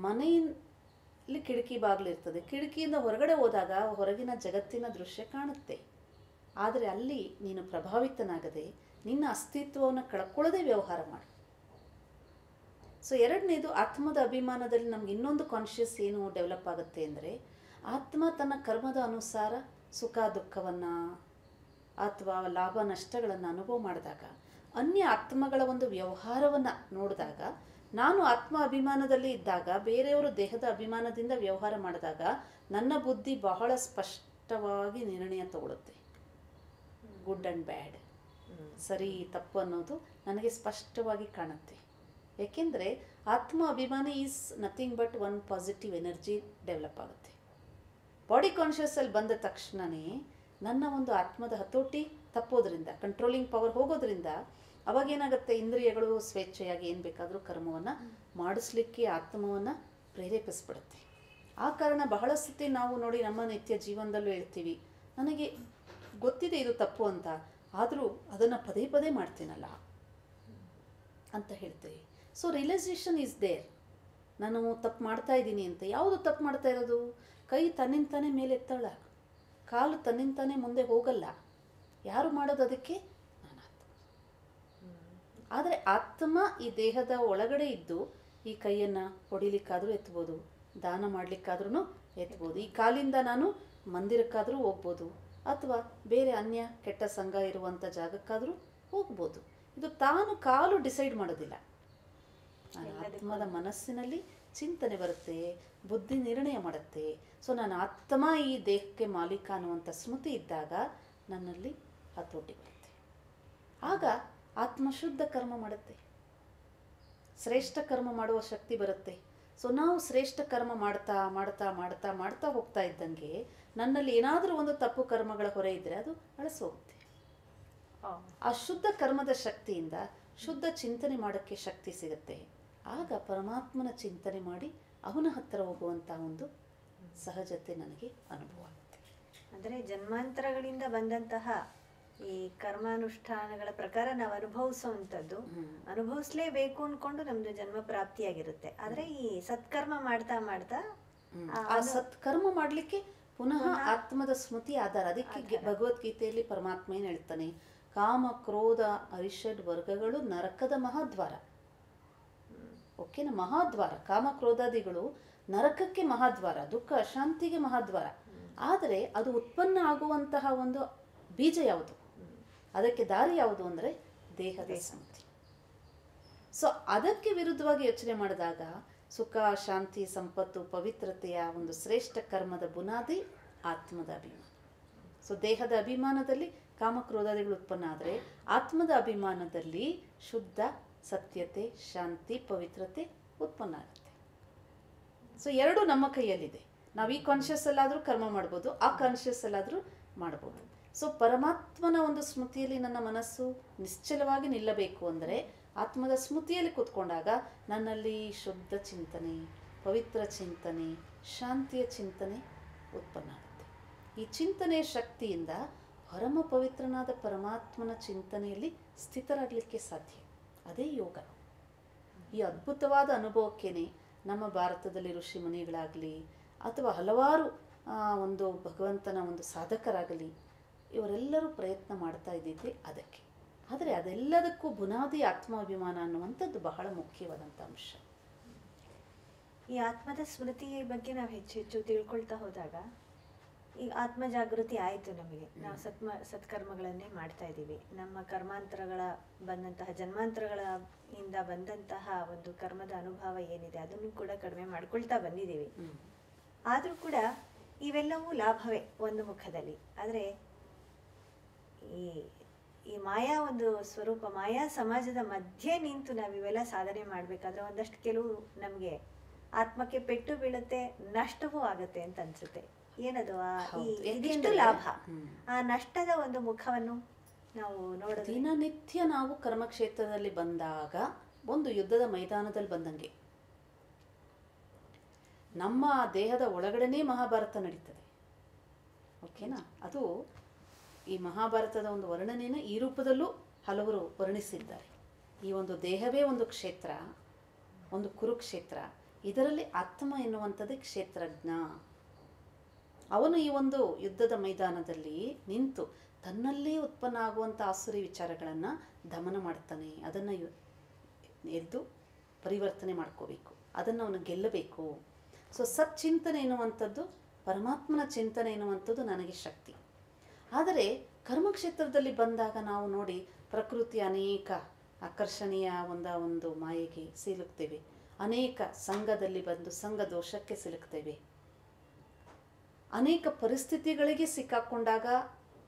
ಮನೆಯಲ್ಲಿ ಕಿಟಕಿ ಬಾಗಿಲಿರ್ತದೆ. ಕಿಟಕಿಯಿಂದ ಹೊರಗಡೆ ಹೋದಾಗ ಹೊರಗಿನ ಜಗತ್ತಿನ ದೃಶ್ಯ ಕಾಣುತ್ತೆ. ಆದರೆ ಅಲ್ಲಿ ನೀನು ಪ್ರಭಾವಿತನಾಗದೆ ನಿನ್ನ ಅಸ್ತಿತ್ವವನ್ನು ಕಳ್ಕೊಳ್ಳದೆ ವ್ಯವಹಾರ ಮಾಡು. ಸೊ ಎರಡನೇದು, ಆತ್ಮದ ಅಭಿಮಾನದಲ್ಲಿ ನಮ್ಗೆ ಇನ್ನೊಂದು ಕಾನ್ಷಿಯಸ್ ಏನು ಡೆವಲಪ್ ಆಗುತ್ತೆ ಅಂದರೆ, ಆತ್ಮ ತನ್ನ ಕರ್ಮದ ಅನುಸಾರ ಸುಖ ದುಃಖವನ್ನು ಅಥವಾ ಲಾಭ ನಷ್ಟಗಳನ್ನು ಅನುಭವ ಮಾಡಿದಾಗ, ಅನ್ಯ ಆತ್ಮಗಳ ಒಂದು ವ್ಯವಹಾರವನ್ನು ನೋಡಿದಾಗ, ನಾನು ಆತ್ಮ ಅಭಿಮಾನದಲ್ಲಿ ಇದ್ದಾಗ ಬೇರೆಯವರು ದೇಹದ ಅಭಿಮಾನದಿಂದ ವ್ಯವಹಾರ ಮಾಡಿದಾಗ ನನ್ನ ಬುದ್ಧಿ ಬಹಳ ಸ್ಪಷ್ಟವಾಗಿ ನಿರ್ಣಯ ತಗೊಳುತ್ತೆ. ಗುಡ್ ಆ್ಯಂಡ್ ಬ್ಯಾಡ್, ಸರಿ ತಪ್ಪು ಅನ್ನೋದು ನನಗೆ ಸ್ಪಷ್ಟವಾಗಿ ಕಾಣುತ್ತೆ. ಏಕೆಂದರೆ ಆತ್ಮ ಅಭಿಮಾನಿ is nothing but one positive energy develop ಆಗುತ್ತೆ. ಬಾಡಿ ಕಾನ್ಷಿಯಸ್ಸಲ್ಲಿ ಬಂದ ತಕ್ಷಣವೇ ನನ್ನ ಒಂದು ಆತ್ಮದ ಹತೋಟಿ ತಪ್ಪೋದ್ರಿಂದ, ಕಂಟ್ರೋಲಿಂಗ್ ಪವರ್ ಹೋಗೋದ್ರಿಂದ ಅವಾಗೇನಾಗುತ್ತೆ, ಇಂದ್ರಿಯಗಳು ಸ್ವೇಚ್ಛೆಯಾಗಿ ಏನು ಬೇಕಾದರೂ ಕರ್ಮವನ್ನು ಮಾಡಿಸ್ಲಿಕ್ಕೆ ಆತ್ಮವನ್ನು ಪ್ರೇರೇಪಿಸ್ಬಿಡುತ್ತೆ. ಆ ಕಾರಣ ಬಹಳ ಸತಿ ನಾವು ನೋಡಿ ನಮ್ಮ ನಿತ್ಯ ಜೀವನದಲ್ಲೂ ಹೇಳ್ತೀವಿ, ನನಗೆ ಗೊತ್ತಿದೆ ಇದು ತಪ್ಪು ಅಂತ, ಆದರೂ ಅದನ್ನು ಪದೇ ಪದೇ ಮಾಡ್ತೀನಲ್ಲ ಅಂತ ಹೇಳ್ತೀವಿ. So realisation is there. ನಾನು ತಪ್ಪು ಮಾಡ್ತಾ ಇದ್ದೀನಿ ಅಂತ. ಯಾವುದು ತಪ್ಪು ಮಾಡ್ತಾ ಇರೋದು? ಕೈ ತನ್ನಿಂತಾನೇ ಮೇಲೆ ಎತ್ತಳ, ಕಾಲು ತನ್ನಿಂತಾನೇ ಮುಂದೆ ಹೋಗಲ್ಲ. ಯಾರು ಮಾಡೋದು ಅದಕ್ಕೆ? ನಾನು ಆತ್ಮ. ಆದರೆ ಆತ್ಮ ಈ ದೇಹದ ಒಳಗಡೆ ಇದ್ದು ಈ ಕೈಯನ್ನು ಹೊಡಿಲಿಕ್ಕಾದರೂ ಎತ್ಬೋದು, ದಾನ ಮಾಡಲಿಕ್ಕಾದ್ರೂ ಎತ್ಬೋದು, ಈ ಕಾಲಿಂದ ನಾನು ಮಂದಿರಕ್ಕಾದರೂ ಹೋಗ್ಬೋದು, ಅಥವಾ ಬೇರೆ ಅನ್ಯ ಕೆಟ್ಟ ಸಂಘ ಇರುವಂಥ ಜಾಗಕ್ಕಾದರೂ ಹೋಗ್ಬೋದು. ಇದು ತಾನು ಕಾಲು ಡಿಸೈಡ್ ಮಾಡೋದಿಲ್ಲ. ಆತ್ಮದ ಮನಸ್ಸಿನಲ್ಲಿ ಚಿಂತನೆ ಬರುತ್ತೆ, ಬುದ್ಧಿ ನಿರ್ಣಯ ಮಾಡುತ್ತೆ. ಸೊ ನಾನು ಆತ್ಮ ಈ ದೇಹಕ್ಕೆ ಮಾಲೀಕ ಅನ್ನುವಂಥ ಸ್ಮೃತಿ ಇದ್ದಾಗ ನನ್ನಲ್ಲಿ ಹತೋಟಿ ಬರುತ್ತೆ. ಆಗ ಆತ್ಮ ಶುದ್ಧ ಕರ್ಮ ಮಾಡುತ್ತೆ, ಶ್ರೇಷ್ಠ ಕರ್ಮ ಮಾಡುವ ಶಕ್ತಿ ಬರುತ್ತೆ. ಸೊ ನಾವು ಶ್ರೇಷ್ಠ ಕರ್ಮ ಮಾಡ್ತಾ ಮಾಡ್ತಾ ಮಾಡ್ತಾ ಮಾಡ್ತಾ ಹೋಗ್ತಾ ಇದ್ದಂಗೆ ನನ್ನಲ್ಲಿ ಏನಾದರೂ ಒಂದು ತಪ್ಪು ಕರ್ಮಗಳ ಹೊರೆ ಇದ್ದರೆ ಅದು ಅಳಿಸೋಗುತ್ತೆ. ಆ ಶುದ್ಧ ಕರ್ಮದ ಶಕ್ತಿಯಿಂದ ಶುದ್ಧ ಚಿಂತನೆ ಮಾಡೋಕ್ಕೆ ಶಕ್ತಿ ಸಿಗುತ್ತೆ. ಆಗ ಪರಮಾತ್ಮನ ಚಿಂತನೆ ಮಾಡಿ ಅವನ ಹತ್ತಿರ ಹೋಗುವಂಥ ಒಂದು ಸಹಜತೆ ನನಗೆ ಅನುಭವ ಆಗುತ್ತೆ. ಅಂದರೆ ಜನ್ಮಾಂತರಗಳಿಂದ ಬಂದಂತಹ ಈ ಕರ್ಮಾನುಷ್ಠಾನಗಳ ಪ್ರಕಾರ ನಾವು ಅನುಭವಿಸುವಂಥದ್ದು ಅನುಭವಿಸ್ಲೇಬೇಕು ಅಂದ್ಕೊಂಡು ನಮ್ದು ಜನ್ಮ ಪ್ರಾಪ್ತಿಯಾಗಿರುತ್ತೆ. ಆದರೆ ಈ ಸತ್ಕರ್ಮ ಮಾಡ್ತಾ ಮಾಡ್ತಾ ಆ ಸತ್ಕರ್ಮ ಮಾಡಲಿಕ್ಕೆ ಪುನಃ ಆತ್ಮದ ಸ್ಮೃತಿ ಆಧಾರ. ಅದಕ್ಕೆ ಭಗವದ್ಗೀತೆಯಲ್ಲಿ ಪರಮಾತ್ಮ ಏನು ಹೇಳ್ತಾನೆ, ಕಾಮ ಕ್ರೋಧ ಅರಿಷಡ್ ವರ್ಗಗಳು ನರಕದ ಮಹಾದ್ವಾರ. ಓಕೆನಾ? ಮಹಾದ್ವಾರ. ಕಾಮ ಕ್ರೋಧಾದಿಗಳು ನರಕಕ್ಕೆ ಮಹಾದ್ವಾರ, ದುಃಖ ಅಶಾಂತಿಗೆ ಮಹಾದ್ವಾರ. ಆದರೆ ಅದು ಉತ್ಪನ್ನ ಆಗುವಂತಹ ಒಂದು ಬೀಜ ಯಾವುದು, ಅದಕ್ಕೆ ದಾರಿ ಯಾವುದು ಅಂದರೆ ದೇಹದ ಸ್ಮೃತಿ. ಸೊ ಅದಕ್ಕೆ ವಿರುದ್ಧವಾಗಿ ಯೋಚನೆ ಮಾಡಿದಾಗ ಸುಖ ಶಾಂತಿ ಸಂಪತ್ತು ಪವಿತ್ರತೆಯ ಒಂದು ಶ್ರೇಷ್ಠ ಕರ್ಮದ ಬುನಾದಿ ಆತ್ಮದ ಅಭಿಮಾನ. ಸೊ ದೇಹದ ಅಭಿಮಾನದಲ್ಲಿ ಕಾಮಕ್ರೋಧಾದಿಗಳು ಉತ್ಪನ್ನ ಆದರೆ ಆತ್ಮದ ಅಭಿಮಾನದಲ್ಲಿ ಶುದ್ಧ ಸತ್ಯತೆ ಶಾಂತಿ ಪವಿತ್ರತೆ ಉತ್ಪನ್ನ ಆಗುತ್ತೆ. ಸೊ ಎರಡು ನಮ್ಮ ಕೈಯಲ್ಲಿದೆ. ನಾವು ಈ ಕಾನ್ಷಿಯಸ್ಸಲ್ಲಾದರೂ ಕರ್ಮ ಮಾಡ್ಬೋದು, ಆ ಕಾನ್ಷಿಯಸ್ಸಲ್ಲಾದರೂ ಮಾಡ್ಬೋದು. ಸೊ ಪರಮಾತ್ಮನ ಒಂದು ಸ್ಮೃತಿಯಲ್ಲಿ ನನ್ನ ಮನಸ್ಸು ನಿಶ್ಚಲವಾಗಿ ನಿಲ್ಲಬೇಕು ಅಂದರೆ ಆತ್ಮದ ಸ್ಮೃತಿಯಲ್ಲಿ ಕೂತ್ಕೊಂಡಾಗ ನನ್ನಲ್ಲಿ ಶುದ್ಧ ಚಿಂತನೆ ಪವಿತ್ರ ಚಿಂತನೆ ಶಾಂತಿಯ ಚಿಂತನೆ ಉತ್ಪನ್ನ ಆಗುತ್ತೆ. ಈ ಚಿಂತನೆಯ ಶಕ್ತಿಯಿಂದ ಪರಮ ಪವಿತ್ರನಾದ ಪರಮಾತ್ಮನ ಚಿಂತನೆಯಲ್ಲಿ ಸ್ಥಿತರಾಗಲಿಕ್ಕೆ ಸಾಧ್ಯ. ಅದೇ ಯೋಗ. ಈ ಅದ್ಭುತವಾದ ಅನುಭವಕ್ಕೇನೆ ನಮ್ಮ ಭಾರತದಲ್ಲಿ ಋಷಿ ಮುನಿಗಳಾಗಲಿ ಅಥವಾ ಹಲವಾರು ಒಂದು ಭಗವಂತನ ಒಂದು ಸಾಧಕರಾಗಲಿ ಇವರೆಲ್ಲರೂ ಪ್ರಯತ್ನ ಮಾಡ್ತಾ ಇದ್ದಿದ್ದೆ ಅದಕ್ಕೆ. ಆದರೆ ಅದೆಲ್ಲದಕ್ಕೂ ಬುನಾದಿ ಆತ್ಮಾಭಿಮಾನ ಅನ್ನುವಂಥದ್ದು ಬಹಳ ಮುಖ್ಯವಾದಂಥ ಅಂಶ. ಈ ಆತ್ಮದ ಸ್ಮೃತಿಯ ಬಗ್ಗೆ ನಾವು ಹೆಚ್ಚು ಹೆಚ್ಚು ತಿಳ್ಕೊಳ್ತಾ ಹೋದಾಗ ಈಗ ಆತ್ಮ ಜಾಗೃತಿ ಆಯಿತು ನಮಗೆ. ನಾವು ಸತ್ಕರ್ಮಗಳನ್ನೇ ಮಾಡ್ತಾ ಇದ್ದೀವಿ. ನಮ್ಮ ಕರ್ಮಾಂತರಗಳ ಬಂದಂತಹ ಜನ್ಮಾಂತರಗಳ ಇಂದ ಬಂದಂತಹ ಒಂದು ಕರ್ಮದ ಅನುಭವ ಏನಿದೆ ಅದನ್ನು ಕೂಡ ಕಡಿಮೆ ಮಾಡ್ಕೊಳ್ತಾ ಬಂದಿದ್ದೀವಿ. ಆದರೂ ಕೂಡ ಇವೆಲ್ಲವೂ ಲಾಭವೇ ಒಂದು ಮುಖದಲ್ಲಿ. ಆದರೆ ಈ ಮಾಯಾ ಒಂದು ಸ್ವರೂಪ ಮಾಯಾ ಸಮಾಜದ ಮಧ್ಯೆ ನಿಂತು ನಾವಿವೆಲ್ಲ ಸಾಧನೆ ಮಾಡಬೇಕಾದ್ರೆ ಒಂದಷ್ಟು ಕೆಲವು ನಮಗೆ ಆತ್ಮಕ್ಕೆ ಪೆಟ್ಟು ಬೀಳುತ್ತೆ, ನಷ್ಟವೂ ಆಗುತ್ತೆ ಅಂತ ಅನ್ಸುತ್ತೆ. ಏನದು ಇದಿಷ್ಟು ಲಾಭ, ಆ ನಷ್ಟದ ಒಂದು ಮುಖವನ್ನು ನಾವು ನೋಡೋದು. ದಿನನಿತ್ಯ ನಾವು ಕರ್ಮಕ್ಷೇತ್ರದಲ್ಲಿ ಬಂದಾಗ ಒಂದು ಯುದ್ಧದ ಮೈದಾನದಲ್ಲಿ ಬಂದಂಗೆ. ನಮ್ಮ ದೇಹದ ಒಳಗಡೆನೇ ಮಹಾಭಾರತ ನಡೀತದೆ. ಓಕೆನಾ? ಅದು ಈ ಮಹಾಭಾರತದ ಒಂದು ವರ್ಣನೆಯನ್ನು ಈ ರೂಪದಲ್ಲೂ ಹಲವರು ವರ್ಣಿಸಿದ್ದಾರೆ. ಈ ಒಂದು ದೇಹವೇ ಒಂದು ಕ್ಷೇತ್ರ, ಒಂದು ಕುರುಕ್ಷೇತ್ರ. ಇದರಲ್ಲಿ ಆತ್ಮ ಎನ್ನುವಂಥದ್ದೇ ಕ್ಷೇತ್ರಜ್ಞ. ಅವನು ಈ ಒಂದು ಯುದ್ಧದ ಮೈದಾನದಲ್ಲಿ ನಿಂತು ತನ್ನಲ್ಲೇ ಉತ್ಪನ್ನ ಆಗುವಂಥ ಆಸುರಿ ವಿಚಾರಗಳನ್ನು ದಮನ ಮಾಡ್ತಾನೆ. ಅದನ್ನು ಎದ್ದು ಪರಿವರ್ತನೆ ಮಾಡ್ಕೋಬೇಕು, ಅದನ್ನು ಅವನು ಗೆಲ್ಲಬೇಕು. ಸೊ ಸಚ್ಚಿಂತನೆ ಎನ್ನುವಂಥದ್ದು, ಪರಮಾತ್ಮನ ಚಿಂತನೆ ಎನ್ನುವಂಥದ್ದು ನನಗೆ ಶಕ್ತಿ. ಆದರೆ ಕರ್ಮಕ್ಷೇತ್ರದಲ್ಲಿ ಬಂದಾಗ ನಾವು ನೋಡಿ ಪ್ರಕೃತಿ ಅನೇಕ ಆಕರ್ಷಣೀಯ ಒಂದು ಮಾಯೆಗೆ ಸಿಲುಕ್ತೇವೆ. ಅನೇಕ ಸಂಘದಲ್ಲಿ ಬಂದು ಸಂಘ ದೋಷಕ್ಕೆ ಸಿಲುಕ್ತೇವೆ. ಅನೇಕ ಪರಿಸ್ಥಿತಿಗಳಿಗೆ ಸಿಕ್ಕಾಕೊಂಡಾಗ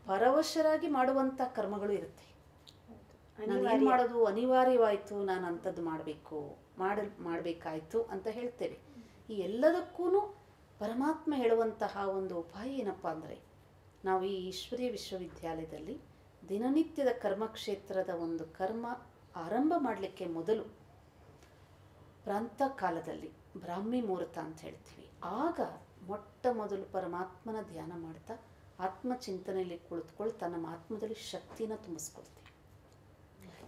ಪರವಶರಾಗಿ ಮಾಡುವಂಥ ಕರ್ಮಗಳು ಇರುತ್ತೆ. ನಾನು ಏನು ಮಾಡೋದು ಅನಿವಾರ್ಯವಾಯಿತು, ನಾನು ಅಂಥದ್ದು ಮಾಡಬೇಕಾಯ್ತು ಅಂತ ಹೇಳ್ತೇವೆ. ಈ ಎಲ್ಲದಕ್ಕೂ ಪರಮಾತ್ಮ ಹೇಳುವಂತಹ ಒಂದು ಉಪಾಯ ಏನಪ್ಪ ಅಂದರೆ, ನಾವು ಈ ಈಶ್ವರೀಯ ವಿಶ್ವವಿದ್ಯಾಲಯದಲ್ಲಿ ದಿನನಿತ್ಯದ ಕರ್ಮಕ್ಷೇತ್ರದ ಒಂದು ಕರ್ಮ ಆರಂಭ ಮಾಡಲಿಕ್ಕೆ ಮೊದಲು ಪ್ರಾಂತ ಕಾಲದಲ್ಲಿ ಬ್ರಾಹ್ಮಿ ಮುಹೂರ್ತ ಅಂತ ಹೇಳ್ತೀವಿ. ಆಗ ಮೊಟ್ಟ ಮೊದಲು ಪರಮಾತ್ಮನ ಧ್ಯಾನ ಮಾಡ್ತಾ ಆತ್ಮಚಿಂತನೆಯಲ್ಲಿ ಕುಳಿತುಕೊಳ್ತಾ ನಮ್ಮ ಆತ್ಮದಲ್ಲಿ ಶಕ್ತಿನ ತುಂಬಿಸ್ಕೊಳ್ತೀವಿ.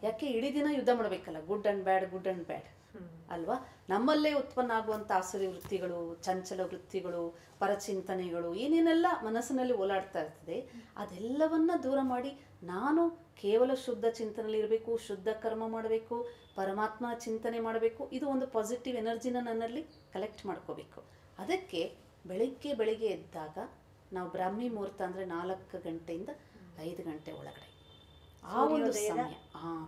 ಯಾಕೆ ಇಡೀ ದಿನ ಯುದ್ಧ ಮಾಡಬೇಕಲ್ಲ, ಗುಡ್ ಆ್ಯಂಡ್ ಬ್ಯಾಡ್ ಅಲ್ವಾ? ನಮ್ಮಲ್ಲೇ ಉತ್ಪನ್ನ ಆಗುವಂಥ ಆಸುರಿ ವೃತ್ತಿಗಳು, ಚಂಚಲ ವೃತ್ತಿಗಳು, ಪರಚಿಂತನೆಗಳು ಏನೇನೆಲ್ಲ ಮನಸ್ಸಿನಲ್ಲಿ ಓಲಾಡ್ತಾ ಇರ್ತದೆ, ಅದೆಲ್ಲವನ್ನ ದೂರ ಮಾಡಿ ನಾನು ಕೇವಲ ಶುದ್ಧ ಚಿಂತನೆಯಲ್ಲಿ ಇರಬೇಕು, ಶುದ್ಧ ಕರ್ಮ ಮಾಡಬೇಕು, ಪರಮಾತ್ಮನ ಚಿಂತನೆ ಮಾಡಬೇಕು. ಇದು ಒಂದು ಪಾಸಿಟಿವ್ ಎನರ್ಜಿನ ನನ್ನಲ್ಲಿ ಕಲೆಕ್ಟ್ ಮಾಡ್ಕೋಬೇಕು. ಅದಕ್ಕೆ ಬೆಳಿಗ್ಗೆ ಎದ್ದಾಗ ನಾವು ಬ್ರಾಹ್ಮಿ ಮುಹೂರ್ತ ಅಂದರೆ 4 ಗಂಟೆಯಿಂದ 5 ಗಂಟೆ ಒಳಗಡೆ ಆ ಒಂದು ಸಮಯ,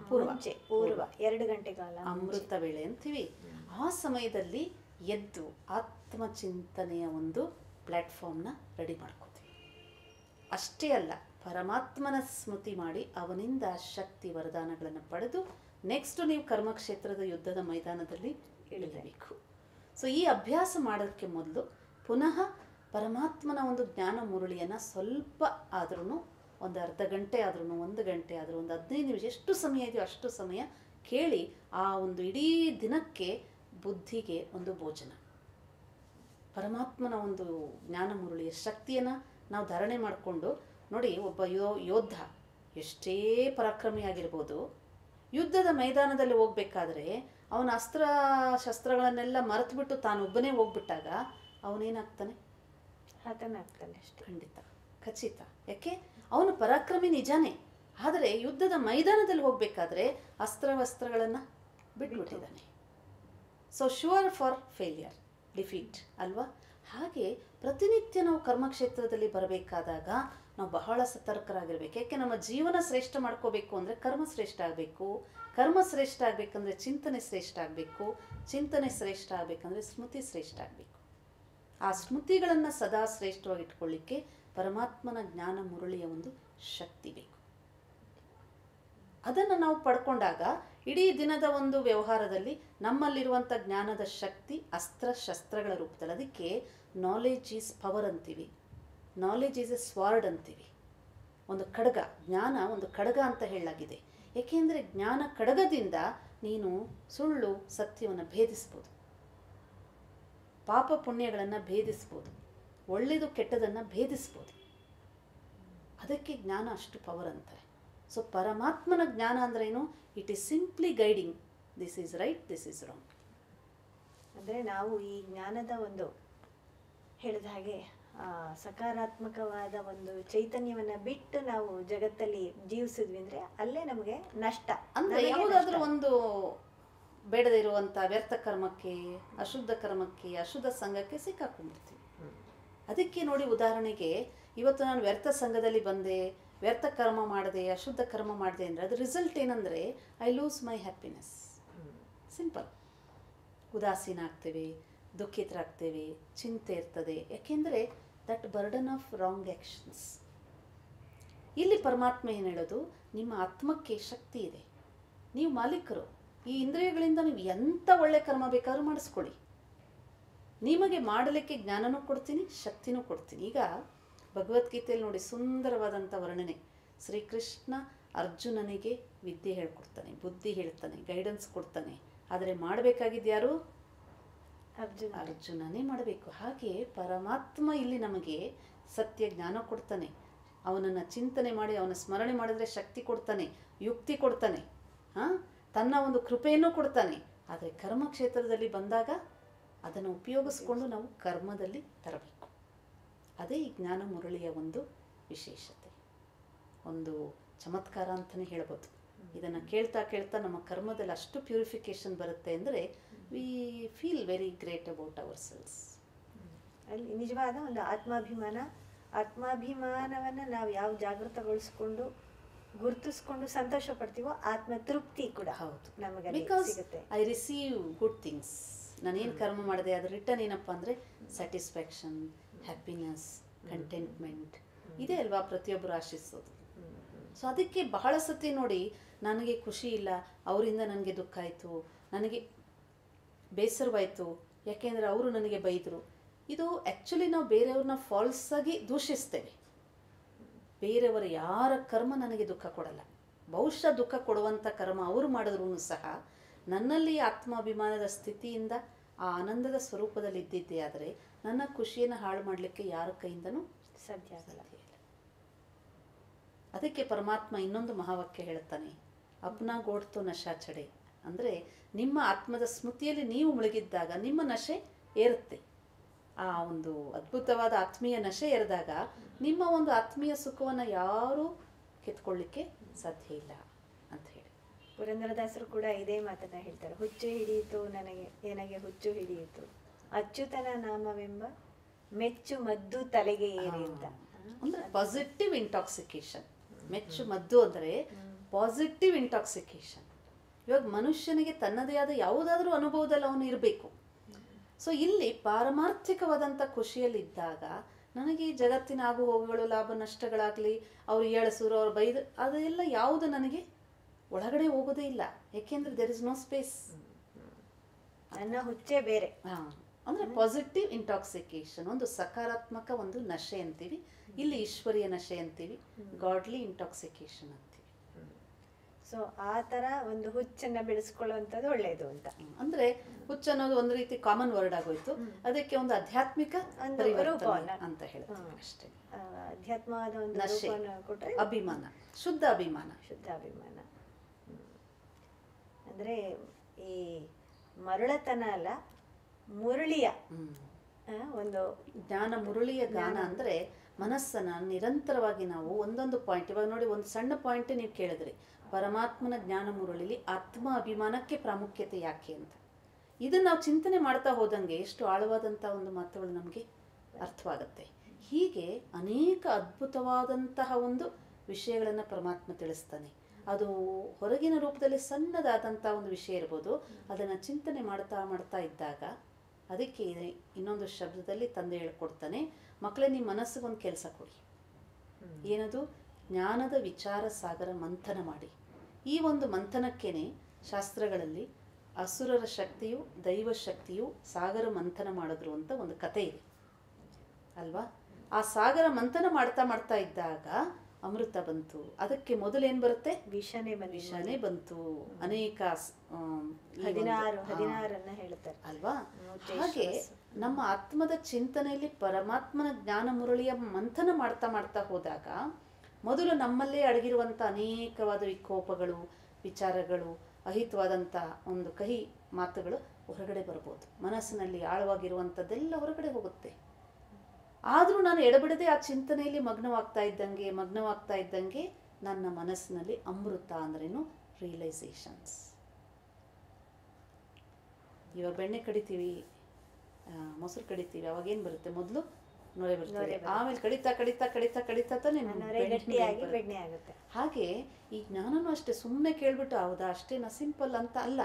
ಪೂರ್ವ 2 ಗಂಟೆ ಕಾಲ ಅಮೃತ ವೇಳೆ ಅಂತೀವಿ. ಆ ಸಮಯದಲ್ಲಿ ಎದ್ದು ಆತ್ಮಚಿಂತನೆಯ ಒಂದು ಪ್ಲ್ಯಾಟ್ಫಾರ್ಮ್ನ ರೆಡಿ ಮಾಡ್ಕೋತೀವಿ. ಅಷ್ಟೇ ಅಲ್ಲ, ಪರಮಾತ್ಮನ ಸ್ಮೃತಿ ಮಾಡಿ ಅವನಿಂದ ಶಕ್ತಿ ವರದಾನಗಳನ್ನು ಪಡೆದು ನೆಕ್ಸ್ಟ್ ನೀವು ಕರ್ಮಕ್ಷೇತ್ರದ ಯುದ್ಧದ ಮೈದಾನದಲ್ಲಿ ಇಳಿಯಬೇಕು. ಸೊ ಈ ಅಭ್ಯಾಸ ಮಾಡೋದಕ್ಕೆ ಮೊದಲು ಪುನಃ ಪರಮಾತ್ಮನ ಒಂದು ಜ್ಞಾನ ಮುರಳಿಯನ್ನು ಸ್ವಲ್ಪ ಆದ್ರೂ, ಒಂದು ಅರ್ಧ ಗಂಟೆ ಆದ್ರೂ, 1 ಗಂಟೆ ಆದರೂ, ಒಂದು 15 ನಿಮಿಷ, ಎಷ್ಟು ಸಮಯ ಇದೆಯೋ ಅಷ್ಟು ಸಮಯ ಕೇಳಿ ಆ ಒಂದು ಇಡೀ ದಿನಕ್ಕೆ ಬುದ್ಧಿಗೆ ಒಂದು ಭೋಜನ. ಪರಮಾತ್ಮನ ಒಂದು ಜ್ಞಾನ ಮುರಳಿಯ ಶಕ್ತಿಯನ್ನು ನಾವು ಧಾರಣೆ ಮಾಡಿಕೊಂಡು ನೋಡಿ, ಒಬ್ಬ ಯೋಧ ಎಷ್ಟೇ ಪರಾಕ್ರಮಿಯಾಗಿರ್ಬೋದು, ಯುದ್ಧದ ಮೈದಾನದಲ್ಲಿ ಹೋಗ್ಬೇಕಾದ್ರೆ ಅವನ ಅಸ್ತ್ರ ಶಸ್ತ್ರಗಳನ್ನೆಲ್ಲ ಮರೆತುಬಿಟ್ಟು ತಾನೊಬ್ಬನೇ ಹೋಗ್ಬಿಟ್ಟಾಗ ಅವನೇನಾಗ್ತಾನೆ? ಹತನಾಗ್ತಾನೆ ಅಷ್ಟೇ. ಖಂಡಿತ, ಖಚಿತ. ಯಾಕೆ? ಅವನು ಪರಾಕ್ರಮಿ ನಿಜಾನೇ, ಆದರೆ ಯುದ್ಧದ ಮೈದಾನದಲ್ಲಿ ಹೋಗ್ಬೇಕಾದ್ರೆ ಅಸ್ತ್ರವಸ್ತ್ರಗಳನ್ನು ಬಿಟ್ಬಿಟ್ಟಿದ್ದಾನೆ. So sure for failure, defeat ಅಲ್ವಾ? ಹಾಗೆ ಪ್ರತಿನಿತ್ಯ ನಾವು ಕರ್ಮಕ್ಷೇತ್ರದಲ್ಲಿ ಬರಬೇಕಾದಾಗ ನಾವು ಬಹಳ ಸತರ್ಕರಾಗಿರ್ಬೇಕು. ಯಾಕೆ? ನಮ್ಮ ಜೀವನ ಶ್ರೇಷ್ಠ ಮಾಡ್ಕೋಬೇಕು ಅಂದರೆ ಕರ್ಮ ಶ್ರೇಷ್ಠ ಆಗಬೇಕು, ಕರ್ಮ ಶ್ರೇಷ್ಠ ಆಗಬೇಕಂದ್ರೆ ಚಿಂತನೆ ಶ್ರೇಷ್ಠ ಆಗಬೇಕು, ಚಿಂತನೆ ಶ್ರೇಷ್ಠ ಆಗಬೇಕಂದ್ರೆ ಸ್ಮೃತಿ ಶ್ರೇಷ್ಠ ಆಗಬೇಕು. ಆ ಸ್ಮೃತಿಗಳನ್ನು ಸದಾ ಶ್ರೇಷ್ಠವಾಗಿ ಇಟ್ಕೊಳ್ಳಿಕ್ಕೆ ಪರಮಾತ್ಮನ ಜ್ಞಾನ ಮುರಳಿಯ ಒಂದು ಶಕ್ತಿ ಬೇಕು. ಅದನ್ನು ನಾವು ಪಡ್ಕೊಂಡಾಗ ಇಡೀ ದಿನದ ಒಂದು ವ್ಯವಹಾರದಲ್ಲಿ ನಮ್ಮಲ್ಲಿರುವಂಥ ಜ್ಞಾನದ ಶಕ್ತಿ ಅಸ್ತ್ರ ಶಸ್ತ್ರಗಳ ರೂಪದಲ್ಲಿ, ಅದಕ್ಕೆ ನಾಲೆಜ್ ಈಸ್ ಪವರ್ ಅಂತೀವಿ, ನಾಲೆಜ್ ಈಸ್ ಎ ಸ್ವಾರ್ಡ್ ಅಂತೀವಿ. ಒಂದು ಖಡ್ಗ, ಜ್ಞಾನ ಒಂದು ಖಡ್ಗ ಅಂತ ಹೇಳಲಾಗಿದೆ. ಏಕೆಂದರೆ ಜ್ಞಾನ ಖಡ್ಗದಿಂದ ನೀನು ಸುಳ್ಳು ಸತ್ಯವನ್ನು ಭೇದಿಸ್ಬೋದು, ಪಾಪ ಪುಣ್ಯಗಳನ್ನು ಭೇದಿಸ್ಬೋದು, ಒಳ್ಳೆಯದು ಕೆಟ್ಟದನ್ನು ಭೇದಿಸ್ಬೋದು. ಅದಕ್ಕೆ ಜ್ಞಾನ ಅಷ್ಟು ಪವರ್ ಅಂತಾರೆ. ಸೊ ಪರಮಾತ್ಮನ ಜ್ಞಾನ ಅಂದ್ರೇನು? It is simply guiding, this is right, this is wrong. ಅಂದರೆ ನಾವು ಈ ಜ್ಞಾನದ ಒಂದು ಹೇಳಿದ ಹಾಗೆ ಸಕಾರಾತ್ಮಕವಾದ ಒಂದು ಚೈತನ್ಯವನ್ನು ಬಿಟ್ಟು ನಾವು ಜಗತ್ತಲ್ಲಿ ಜೀವಿಸಿದ್ವಿ ಅಂದರೆ ಅಲ್ಲೇ ನಮಗೆ ನಷ್ಟ. ಅಂದರೆ ಯಾವುದಾದ್ರೂ ಒಂದು ಬೇಡದೇ ಇರುವಂಥ ವ್ಯರ್ಥ ಕರ್ಮಕ್ಕೆ, ಅಶುದ್ಧ ಕರ್ಮಕ್ಕೆ, ಅಶುದ್ಧ ಸಂಘಕ್ಕೆ ಸಿಕ್ಕಾಕೊಂಡ್ಬಿಡ್ತೀವಿ. ಅದಕ್ಕೆ ನೋಡಿ, ಉದಾಹರಣೆಗೆ ಇವತ್ತು ನಾನು ವ್ಯರ್ಥ ಸಂಘದಲ್ಲಿ ಬಂದೆ, ವ್ಯರ್ಥ ಕರ್ಮ ಮಾಡಿದೆ, ಅಶುದ್ಧ ಕರ್ಮ ಮಾಡಿದೆ ಅಂದರೆ ಅದು ರಿಸಲ್ಟ್ ಏನಂದರೆ I loose my happiness. Simple. ಉದಾಸೀನ ಆಗ್ತೇವೆ, ದುಃಖಿತರಾಗ್ತೇವೆ, ಚಿಂತೆ ಇರ್ತದೆ. ಯಾಕೆಂದರೆ that burden of wrong actions. ಇಲ್ಲಿ ಪರಮಾತ್ಮ ಏನು ಹೇಳೋದು? ನಿಮ್ಮ ಆತ್ಮಕ್ಕೆ ಶಕ್ತಿ ಇದೆ, ನೀವು ಮಾಲೀಕರು. ಈ ಇಂದ್ರಿಯಗಳಿಂದ ನೀವು ಎಂಥ ಒಳ್ಳೆ ಕರ್ಮ ಬೇಕಾದ್ರೂ ಮಾಡಿಸ್ಕೊಳ್ಳಿ, ನಿಮಗೆ ಮಾಡಲಿಕ್ಕೆ ಜ್ಞಾನನೂ ಕೊಡ್ತೀನಿ, ಶಕ್ತಿನೂ ಕೊಡ್ತೀನಿ. ಈಗ ಭಗವದ್ಗೀತೆಯಲ್ಲಿ ನೋಡಿ ಸುಂದರವಾದಂಥ ವರ್ಣನೆ. ಶ್ರೀಕೃಷ್ಣ ಅರ್ಜುನನಿಗೆ ವಿದ್ಯೆ ಹೇಳ್ಕೊಡ್ತಾನೆ, ಬುದ್ಧಿ ಹೇಳ್ತಾನೆ, ಗೈಡೆನ್ಸ್ ಕೊಡ್ತಾನೆ. ಆದರೆ ಮಾಡಬೇಕಾಗಿದ್ದು ಯಾರು? ಅರ್ಜುನ. ಅರ್ಜುನನೇ ಮಾಡಬೇಕು. ಹಾಗೆ ಪರಮಾತ್ಮ ಇಲ್ಲಿ ನಮಗೆ ಸತ್ಯ ಜ್ಞಾನ ಕೊಡ್ತಾನೆ, ಅವನನ್ನು ಚಿಂತನೆ ಮಾಡಿ ಅವನ ಸ್ಮರಣೆ ಮಾಡಿದ್ರೆ ಶಕ್ತಿ ಕೊಡ್ತಾನೆ, ಯುಕ್ತಿ ಕೊಡ್ತಾನೆ, ತನ್ನ ಒಂದು ಕೃಪೆಯನ್ನು ಕೊಡ್ತಾನೆ. ಆದರೆ ಕರ್ಮ ಕ್ಷೇತ್ರದಲ್ಲಿ ಬಂದಾಗ ಅದನ್ನು ಉಪಯೋಗಿಸ್ಕೊಂಡು ನಾವು ಕರ್ಮದಲ್ಲಿ ತರಬೇಕು. ಅದೇ ಈ ಜ್ಞಾನ ಮುರಳಿಯ ಒಂದು ವಿಶೇಷತೆ, ಒಂದು ಚಮತ್ಕಾರ ಅಂತಲೇ ಹೇಳ್ಬೋದು. ಇದನ್ನು ಕೇಳ್ತಾ ಕೇಳ್ತಾ ನಮ್ಮ ಕರ್ಮದಲ್ಲಿ ಅಷ್ಟು ಪ್ಯೂರಿಫಿಕೇಶನ್ ಬರುತ್ತೆ ಅಂದರೆ we feel very great about our selves. ಅಲ್ಲಿ ನಿಜವಾದ ಒಂದು ಆತ್ಮಾಭಿಮಾನವನ್ನು ನಾವು ಯಾವ ಜಾಗೃತಗೊಳಿಸ್ಕೊಂಡು ಗುರುತಿಸ್ಕೊಂಡು ಸಂತೋಷ ಪಡ್ತೀವೋ ಆತ್ಮ ತೃಪ್ತಿ ಕೂಡ ಹೌದು ನಮಗೆ ಬಿಕಾಸ್ ಸಿಗುತ್ತೆ. I receive good things. ನಾನೇನು ಕರ್ಮ ಮಾಡಿದೆ ಅದು ರಿಟರ್ನ್ ಏನಪ್ಪ ಅಂದರೆ ಸ್ಯಾಟಿಸ್ಫ್ಯಾಕ್ಷನ್, ಹ್ಯಾಪಿನೆಸ್, ಕಂಟೆಂಟ್ಮೆಂಟ್ ಇದೇ ಅಲ್ವಾ ಪ್ರತಿಯೊಬ್ಬರು ಆಶಿಸೋದು. ಸೊ ಅದಕ್ಕೆ ಬಹಳ ಸತಿ ನೋಡಿ ನನಗೆ ಖುಷಿ ಇಲ್ಲ, ಅವರಿಂದ ನನಗೆ ದುಃಖ ಆಯಿತು, ನನಗೆ ಬೇಸರವಾಯಿತು, ಯಾಕೆಂದರೆ ಅವರು ನನಗೆ ಬೈದರು. ಇದು ಆ್ಯಕ್ಚುಲಿ ನಾವು ಬೇರೆಯವ್ರನ್ನ ಫಾಲ್ಸಾಗಿ ದೂಷಿಸ್ತೇವೆ. ಬೇರೆಯವರ ಯಾರ ಕರ್ಮ ನನಗೆ ದುಃಖ ಕೊಡಲ್ಲ. ಬಹುಶಃ ದುಃಖ ಕೊಡುವಂಥ ಕರ್ಮ ಅವರು ಮಾಡಿದ್ರೂ ಸಹ ನನ್ನಲ್ಲಿ ಆತ್ಮಾಭಿಮಾನದ ಸ್ಥಿತಿಯಿಂದ ಆ ಆನಂದದ ಸ್ವರೂಪದಲ್ಲಿ ಇದ್ದಿದ್ದೇ ಆದರೆ ನನ್ನ ಖುಷಿಯನ್ನು ಹಾಳು ಮಾಡಲಿಕ್ಕೆ ಯಾರ ಕೈಯಿಂದನೂ ಸಾಧ್ಯ ಆಗಲ್ಲ. ಅದಕ್ಕೆ ಪರಮಾತ್ಮ ಇನ್ನೊಂದು ಮಹಾವಾಕ್ಯ ಹೇಳ್ತಾನೆ, ಅಪ್ನಾ ಗೋಡ್ತು ನಶಾ ಚಡೆ. ಅಂದರೆ ನಿಮ್ಮ ಆತ್ಮದ ಸ್ಮೃತಿಯಲ್ಲಿ ನೀವು ಮುಳುಗಿದ್ದಾಗ ನಿಮ್ಮ ನಶೆ ಏರುತ್ತೆ. ಆ ಒಂದು ಅದ್ಭುತವಾದ ಆತ್ಮೀಯ ನಶೆ ಏರಿದಾಗ ನಿಮ್ಮ ಒಂದು ಆತ್ಮೀಯ ಸುಖವನ್ನು ಯಾರೂ ಕಿತ್ಕೊಳ್ಳಿಕ್ಕೆ ಸಾಧ್ಯ ಇಲ್ಲ ಅಂತ ಹೇಳಿ ಪುರಂದರದಾಸರು ಕೂಡ ಇದೇ ಮಾತನ್ನ ಹೇಳ್ತಾರೆ. ಹುಚ್ಚು ಹಿಡಿಯಿತು ನನಗೆ ಹುಚ್ಚು ಹಿಡಿಯಿತು, ಅಚ್ಯುತನ ನಾಮವೆಂಬ ಮೆಚ್ಚು ಮದ್ದು ತಲೆಗೆ ಏರಿ ಅಂತ. ಅಂದರೆ ಪಾಸಿಟಿವ್ ಇಂಟಾಕ್ಸಿಕೇಶನ್. ಮೆಚ್ಚು ಮದ್ದು ಅಂದರೆ ಪಾಸಿಟಿವ್ ಇಂಟಾಕ್ಸಿಕೇಶನ್. ಇವಾಗ ಮನುಷ್ಯನಿಗೆ ತನ್ನದೇ ಆದ ಯಾವುದಾದ್ರೂ ಅನುಭವದಲ್ಲಿ ಅವನು ಇರಬೇಕು. ಸೊ ಇಲ್ಲಿ ಪಾರಮಾರ್ಥಿಕವಾದಂಥ ಖುಷಿಯಲ್ಲಿದ್ದಾಗ ನನಗೆ ಈ ಜಗತ್ತಿನ ಆಗು ಹೋಗುಗಳು, ಲಾಭ ನಷ್ಟಗಳಾಗಲಿ, ಅವ್ರು ಏಳಸೂರು, ಅವ್ರು ಬೈದು, ಅದೆಲ್ಲ ಯಾವುದು ನನಗೆ ಒಳಗಡೆ ಹೋಗೋದೇ ಇಲ್ಲ. ಏಕೆಂದರೆ ದೇರ್ ಇಸ್ ನೋ ಸ್ಪೇಸ್. ನನ್ನ ಹುಚ್ಚೇ ಬೇರೆ. ಅಂದರೆ ಪಾಸಿಟಿವ್ ಇಂಟಾಕ್ಸಿಕೇಶನ್, ಒಂದು ಸಕಾರಾತ್ಮಕ ಒಂದು ನಶೆ ಅಂತೀವಿ, ಇಲ್ಲಿ ಈಶ್ವರಿಯ ನಶೆ ಅಂತೀವಿ, ಗಾಡ್ಲಿ ಇಂಟಾಕ್ಸಿಕೇಶನ್ ಅಂತೀವಿ. ಸೊ ಆ ಥರ ಒಂದು ಹುಚ್ಚನ್ನು ಬೆಳೆಸ್ಕೊಳ್ಳುವಂಥದ್ದು ಒಳ್ಳೆಯದು ಅಂತ. ಅಂದರೆ ಹುಚ್ಚು ಅನ್ನೋದು ಒಂದು ರೀತಿ ಕಾಮನ್ ವರ್ಡ್ ಆಗೋಯ್ತು, ಅದಕ್ಕೆ ಒಂದು ಆಧ್ಯಾತ್ಮಿಕ ಪರಿವರ್ತನೆ ಅಂತ ಹೇಳ್ತೀವಿ ಅಷ್ಟೇ. ಅಧ್ಯಾತ್ಮವಾದ ಒಂದು ನಶೆ, ಕೊಟ್ಟರೆ ಅಭಿಮಾನ, ಶುದ್ಧ ಅಭಿಮಾನ. ಶುದ್ಧ ಅಭಿಮಾನ ಅಂದರೆ ಈ ಮರುಳತನ ಅಲ್ಲ, ಮುರಳಿಯ ಒಂದು ಜ್ಞಾನ ಮುರಳಿಯ ಗಾನ. ಅಂದರೆ ಮನಸ್ಸನ್ನು ನಿರಂತರವಾಗಿ ನಾವು ಒಂದೊಂದು ಪಾಯಿಂಟ್, ಇವಾಗ ನೋಡಿ ಒಂದು ಸಣ್ಣ ಪಾಯಿಂಟ್ ನೀವು ಕೇಳಿದ್ರಿ, ಪರಮಾತ್ಮನ ಜ್ಞಾನ ಮುರಳಿಲಿ ಆತ್ಮ ಅಭಿಮಾನಕ್ಕೆ ಪ್ರಾಮುಖ್ಯತೆ ಯಾಕೆ ಅಂತ. ಇದನ್ನು ನಾವು ಚಿಂತನೆ ಮಾಡ್ತಾ ಹೋದಂಗೆ ಎಷ್ಟು ಆಳವಾದಂಥ ಒಂದು ಮಾತುಗಳು ನಮಗೆ ಅರ್ಥವಾಗುತ್ತೆ. ಹೀಗೆ ಅನೇಕ ಅದ್ಭುತವಾದಂತಹ ಒಂದು ವಿಷಯಗಳನ್ನು ಪರಮಾತ್ಮ ತಿಳಿಸ್ತಾನೆ. ಅದು ಹೊರಗಿನ ರೂಪದಲ್ಲಿ ಸಣ್ಣದಾದಂಥ ಒಂದು ವಿಷಯ ಇರ್ಬೋದು, ಅದನ್ನು ಚಿಂತನೆ ಮಾಡ್ತಾ ಮಾಡ್ತಾ ಇದ್ದಾಗ ಅದಕ್ಕೆ ಇನ್ನೊಂದು ಶಬ್ದದಲ್ಲಿ ತಂದೆ ಹೇಳ್ಕೊಡ್ತಾನೆ, ಮಕ್ಕಳೇ ನಿಮ್ಮ ಮನಸ್ಸಿಗೊಂದು ಕೆಲಸ ಕೊಡಿ. ಏನದು? ಜ್ಞಾನದ ವಿಚಾರ ಸಾಗರ ಮಂಥನ ಮಾಡಿ. ಈ ಒಂದು ಮಂಥನಕ್ಕೇನೆ ಶಾಸ್ತ್ರಗಳಲ್ಲಿ ಅಸುರರ ಶಕ್ತಿಯು ದೈವ ಶಕ್ತಿಯು ಸಾಗರ ಮಂಥನ ಮಾಡಿದ್ರು ಅಂತ ಒಂದು ಕತೆ ಇದೆ ಅಲ್ವಾ. ಆ ಸಾಗರ ಮಂಥನ ಮಾಡ್ತಾ ಮಾಡ್ತಾ ಇದ್ದಾಗ ಅಮೃತ ಬಂತು. ಅದಕ್ಕೆ ಮೊದಲೇನು ಬರುತ್ತೆ? ವಿಷನೇ ಬಂತು. ಅನೇಕ 16 ಹೇಳ್ತಾರೆ ಅಲ್ವಾ. ಹಾಗೆ ನಮ್ಮ ಆತ್ಮದ ಚಿಂತನೆಯಲ್ಲಿ ಪರಮಾತ್ಮನ ಜ್ಞಾನ ಮುರಳಿಯ ಮಂಥನ ಮಾಡ್ತಾ ಮಾಡ್ತಾ ಹೋದಾಗ ಮೊದಲು ನಮ್ಮಲ್ಲೇ ಅಡಗಿರುವಂಥ ಅನೇಕವಾದ ವಿಕೋಪಗಳು, ವಿಚಾರಗಳು, ಅಹಿತವಾದಂಥ ಒಂದು ಕಹಿ ಮಾತುಗಳು ಹೊರಗಡೆ ಬರ್ಬೋದು. ಮನಸ್ಸಿನಲ್ಲಿ ಆಳವಾಗಿರುವಂಥದ್ದೆಲ್ಲ ಹೊರಗಡೆ ಹೋಗುತ್ತೆ. ಆದರೂ ನಾನು ಎಡಬಿಡದೆ ಆ ಚಿಂತನೆಯಲ್ಲಿ ಮಗ್ನವಾಗ್ತಾ ಇದ್ದಂಗೆ ನನ್ನ ಮನಸ್ಸಿನಲ್ಲಿ ಅಮೃತ ಅಂದ್ರೇನು? ರಿಯಲೈಸೇಷನ್ಸ್. ಇವಾಗ ಬೆಣ್ಣೆ ಕಡಿತೀವಿ, ಮೊಸರು ಕಡಿತೀವಿ, ಅವಾಗೇನು ಬರುತ್ತೆ? ಮೊದಲು ನೊರೆ ಬರ್ತದೆ, ಆಮೇಲೆ ಕಡಿತಾ ತಾನೇ ಬೆಣ್ಣೆ ಆಗುತ್ತೆ. ಹಾಗೆ ಈ ಜ್ಞಾನನೂ ಅಷ್ಟೇ, ಸುಮ್ಮನೆ ಕೇಳ್ಬಿಟ್ಟು ಹೌದಾ ಅಷ್ಟೇನಾ ಸಿಂಪಲ್ ಅಂತ ಅಲ್ಲ.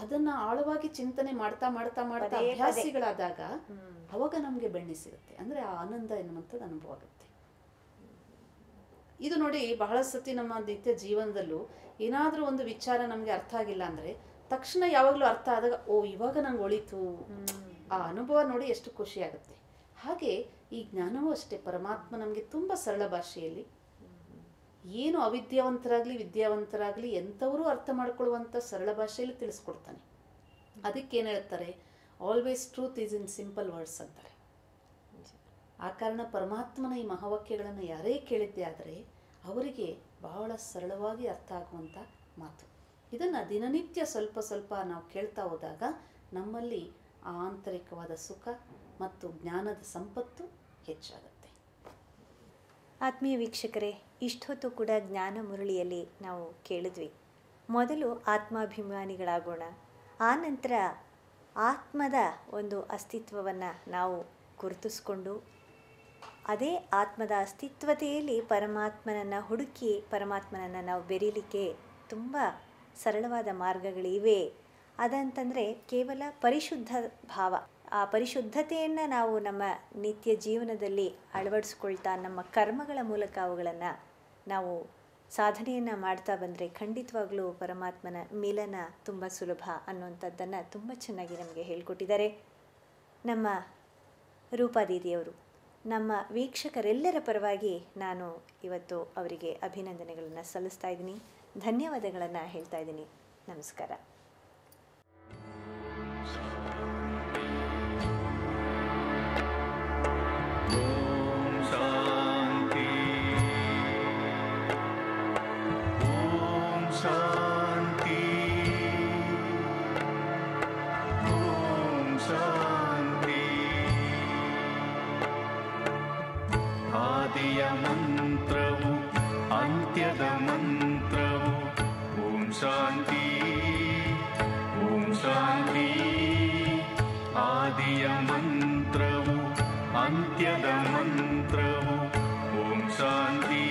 ಅದನ್ನು ಆಳವಾಗಿ ಚಿಂತನೆ ಮಾಡ್ತಾ ಮಾಡ್ತಾ ಮಾಡ್ತಾ ಅಭ್ಯಾಸಿಗಳಾದಾಗ ಅವಾಗ ನಮಗೆ ಬೆಣ್ಣೆ ಸಿಗುತ್ತೆ. ಅಂದರೆ ಆ ಆನಂದ ಎನ್ನುವಂಥದ್ದು ಅನುಭವ ಆಗುತ್ತೆ. ಇದು ನೋಡಿ ಬಹಳ ಸತಿ ನಮ್ಮ ನಿತ್ಯ ಜೀವನದಲ್ಲೂ ಏನಾದರೂ ಒಂದು ವಿಚಾರ ನಮಗೆ ಅರ್ಥ ಆಗಿಲ್ಲ ಅಂದರೆ ತಕ್ಷಣ ಯಾವಾಗಲೂ ಅರ್ಥ ಆದಾಗ ಓ ಇವಾಗ ನಂಗೆ ಒಳಿತು, ಆ ಅನುಭವ ನೋಡಿ ಎಷ್ಟು ಖುಷಿ ಆಗುತ್ತೆ. ಹಾಗೆ ಈ ಜ್ಞಾನವೂ ಅಷ್ಟೇ, ಪರಮಾತ್ಮ ನಮಗೆ ತುಂಬ ಸರಳ ಭಾಷೆಯಲ್ಲಿ, ಏನು ಅವಿದ್ಯಾವಂತರಾಗಲಿ ವಿದ್ಯಾವಂತರಾಗಲಿ ಎಂಥವರು ಅರ್ಥ ಮಾಡ್ಕೊಳ್ಳುವಂಥ ಸರಳ ಭಾಷೆಯಲ್ಲಿ ತಿಳಿಸ್ಕೊಡ್ತಾನೆ. ಅದಕ್ಕೇನು ಹೇಳ್ತಾರೆ, always truth is in simple words ಅಂತಾರೆ. ಆ ಕಾರಣ ಪರಮಾತ್ಮನ ಈ ಮಹಾವಾಕ್ಯಗಳನ್ನು ಯಾರೇ ಕೇಳಿದ್ದೆ ಆದರೆ ಅವರಿಗೆ ಬಹಳ ಸರಳವಾಗಿ ಅರ್ಥ ಆಗುವಂಥ ಮಾತು. ಇದನ್ನು ದಿನನಿತ್ಯ ಸ್ವಲ್ಪ ಸ್ವಲ್ಪ ನಾವು ಕೇಳ್ತಾ ಹೋದಾಗ ನಮ್ಮಲ್ಲಿ ಆಂತರಿಕವಾದ ಸುಖ ಮತ್ತು ಜ್ಞಾನದ ಸಂಪತ್ತು ಹೆಚ್ಚಾಗುತ್ತೆ. ಆತ್ಮೀಯ ವೀಕ್ಷಕರೇ, ಇಷ್ಟೊತ್ತು ಕೂಡ ಜ್ಞಾನ ಮುರಳಿಯಲ್ಲಿ ನಾವು ಕೇಳಿದ್ವಿ. ಮೊದಲು ಆತ್ಮಾಭಿಮಾನಿಗಳಾಗೋಣ, ಆ ನಂತರ ಆತ್ಮದ ಒಂದು ಅಸ್ತಿತ್ವವನ್ನು ನಾವು ಗುರುತಿಸ್ಕೊಂಡು ಅದೇ ಆತ್ಮದ ಅಸ್ತಿತ್ವತೆಯಲ್ಲಿ ಪರಮಾತ್ಮನನ್ನು ಹುಡುಕಿ ಪರಮಾತ್ಮನನ್ನು ನಾವು ಬೆರೀಲಿಕ್ಕೆ ತುಂಬ ಸರಳವಾದ ಮಾರ್ಗಗಳಿವೆ. ಅದಂತಂದರೆ ಕೇವಲ ಪರಿಶುದ್ಧ ಭಾವ, ಆ ಪರಿಶುದ್ಧತೆಯನ್ನು ನಾವು ನಮ್ಮ ನಿತ್ಯ ಜೀವನದಲ್ಲಿ ಅಳವಡಿಸ್ಕೊಳ್ತಾ ನಮ್ಮ ಕರ್ಮಗಳ ಮೂಲಕ ಅವುಗಳನ್ನು ನಾವು ಸಾಧನೆಯನ್ನು ಮಾಡ್ತಾ ಬಂದರೆ ಖಂಡಿತವಾಗ್ಲೂ ಪರಮಾತ್ಮನ ಮಿಲನ ತುಂಬ ಸುಲಭ ಅನ್ನುವಂಥದ್ದನ್ನು ತುಂಬ ಚೆನ್ನಾಗಿ ನಮಗೆ ಹೇಳಿಕೊಟ್ಟಿದ್ದಾರೆ ನಮ್ಮ ರೂಪಾದೀದಿಯವರು. ನಮ್ಮ ವೀಕ್ಷಕರೆಲ್ಲರ ಪರವಾಗಿ ನಾನು ಇವತ್ತು ಅವರಿಗೆ ಅಭಿನಂದನೆಗಳನ್ನು ಸಲ್ಲಿಸ್ತಾ ಇದ್ದೀನಿ, ಧನ್ಯವಾದಗಳನ್ನು ಹೇಳ್ತಾ ಇದ್ದೀನಿ. ನಮಸ್ಕಾರ. ಆದಿಯ ಮಂತ್ರವು ಅಂತ್ಯದ ಮಂತ್ರವು ಓಂ ಶಾಂತಿ ಓಂ ಶಾಂತಿ. ಆದಿಯ ಮಂತ್ರವು ಅಂತ್ಯದ ಮಂತ್ರವು ಓಂ ಶಾಂತಿ.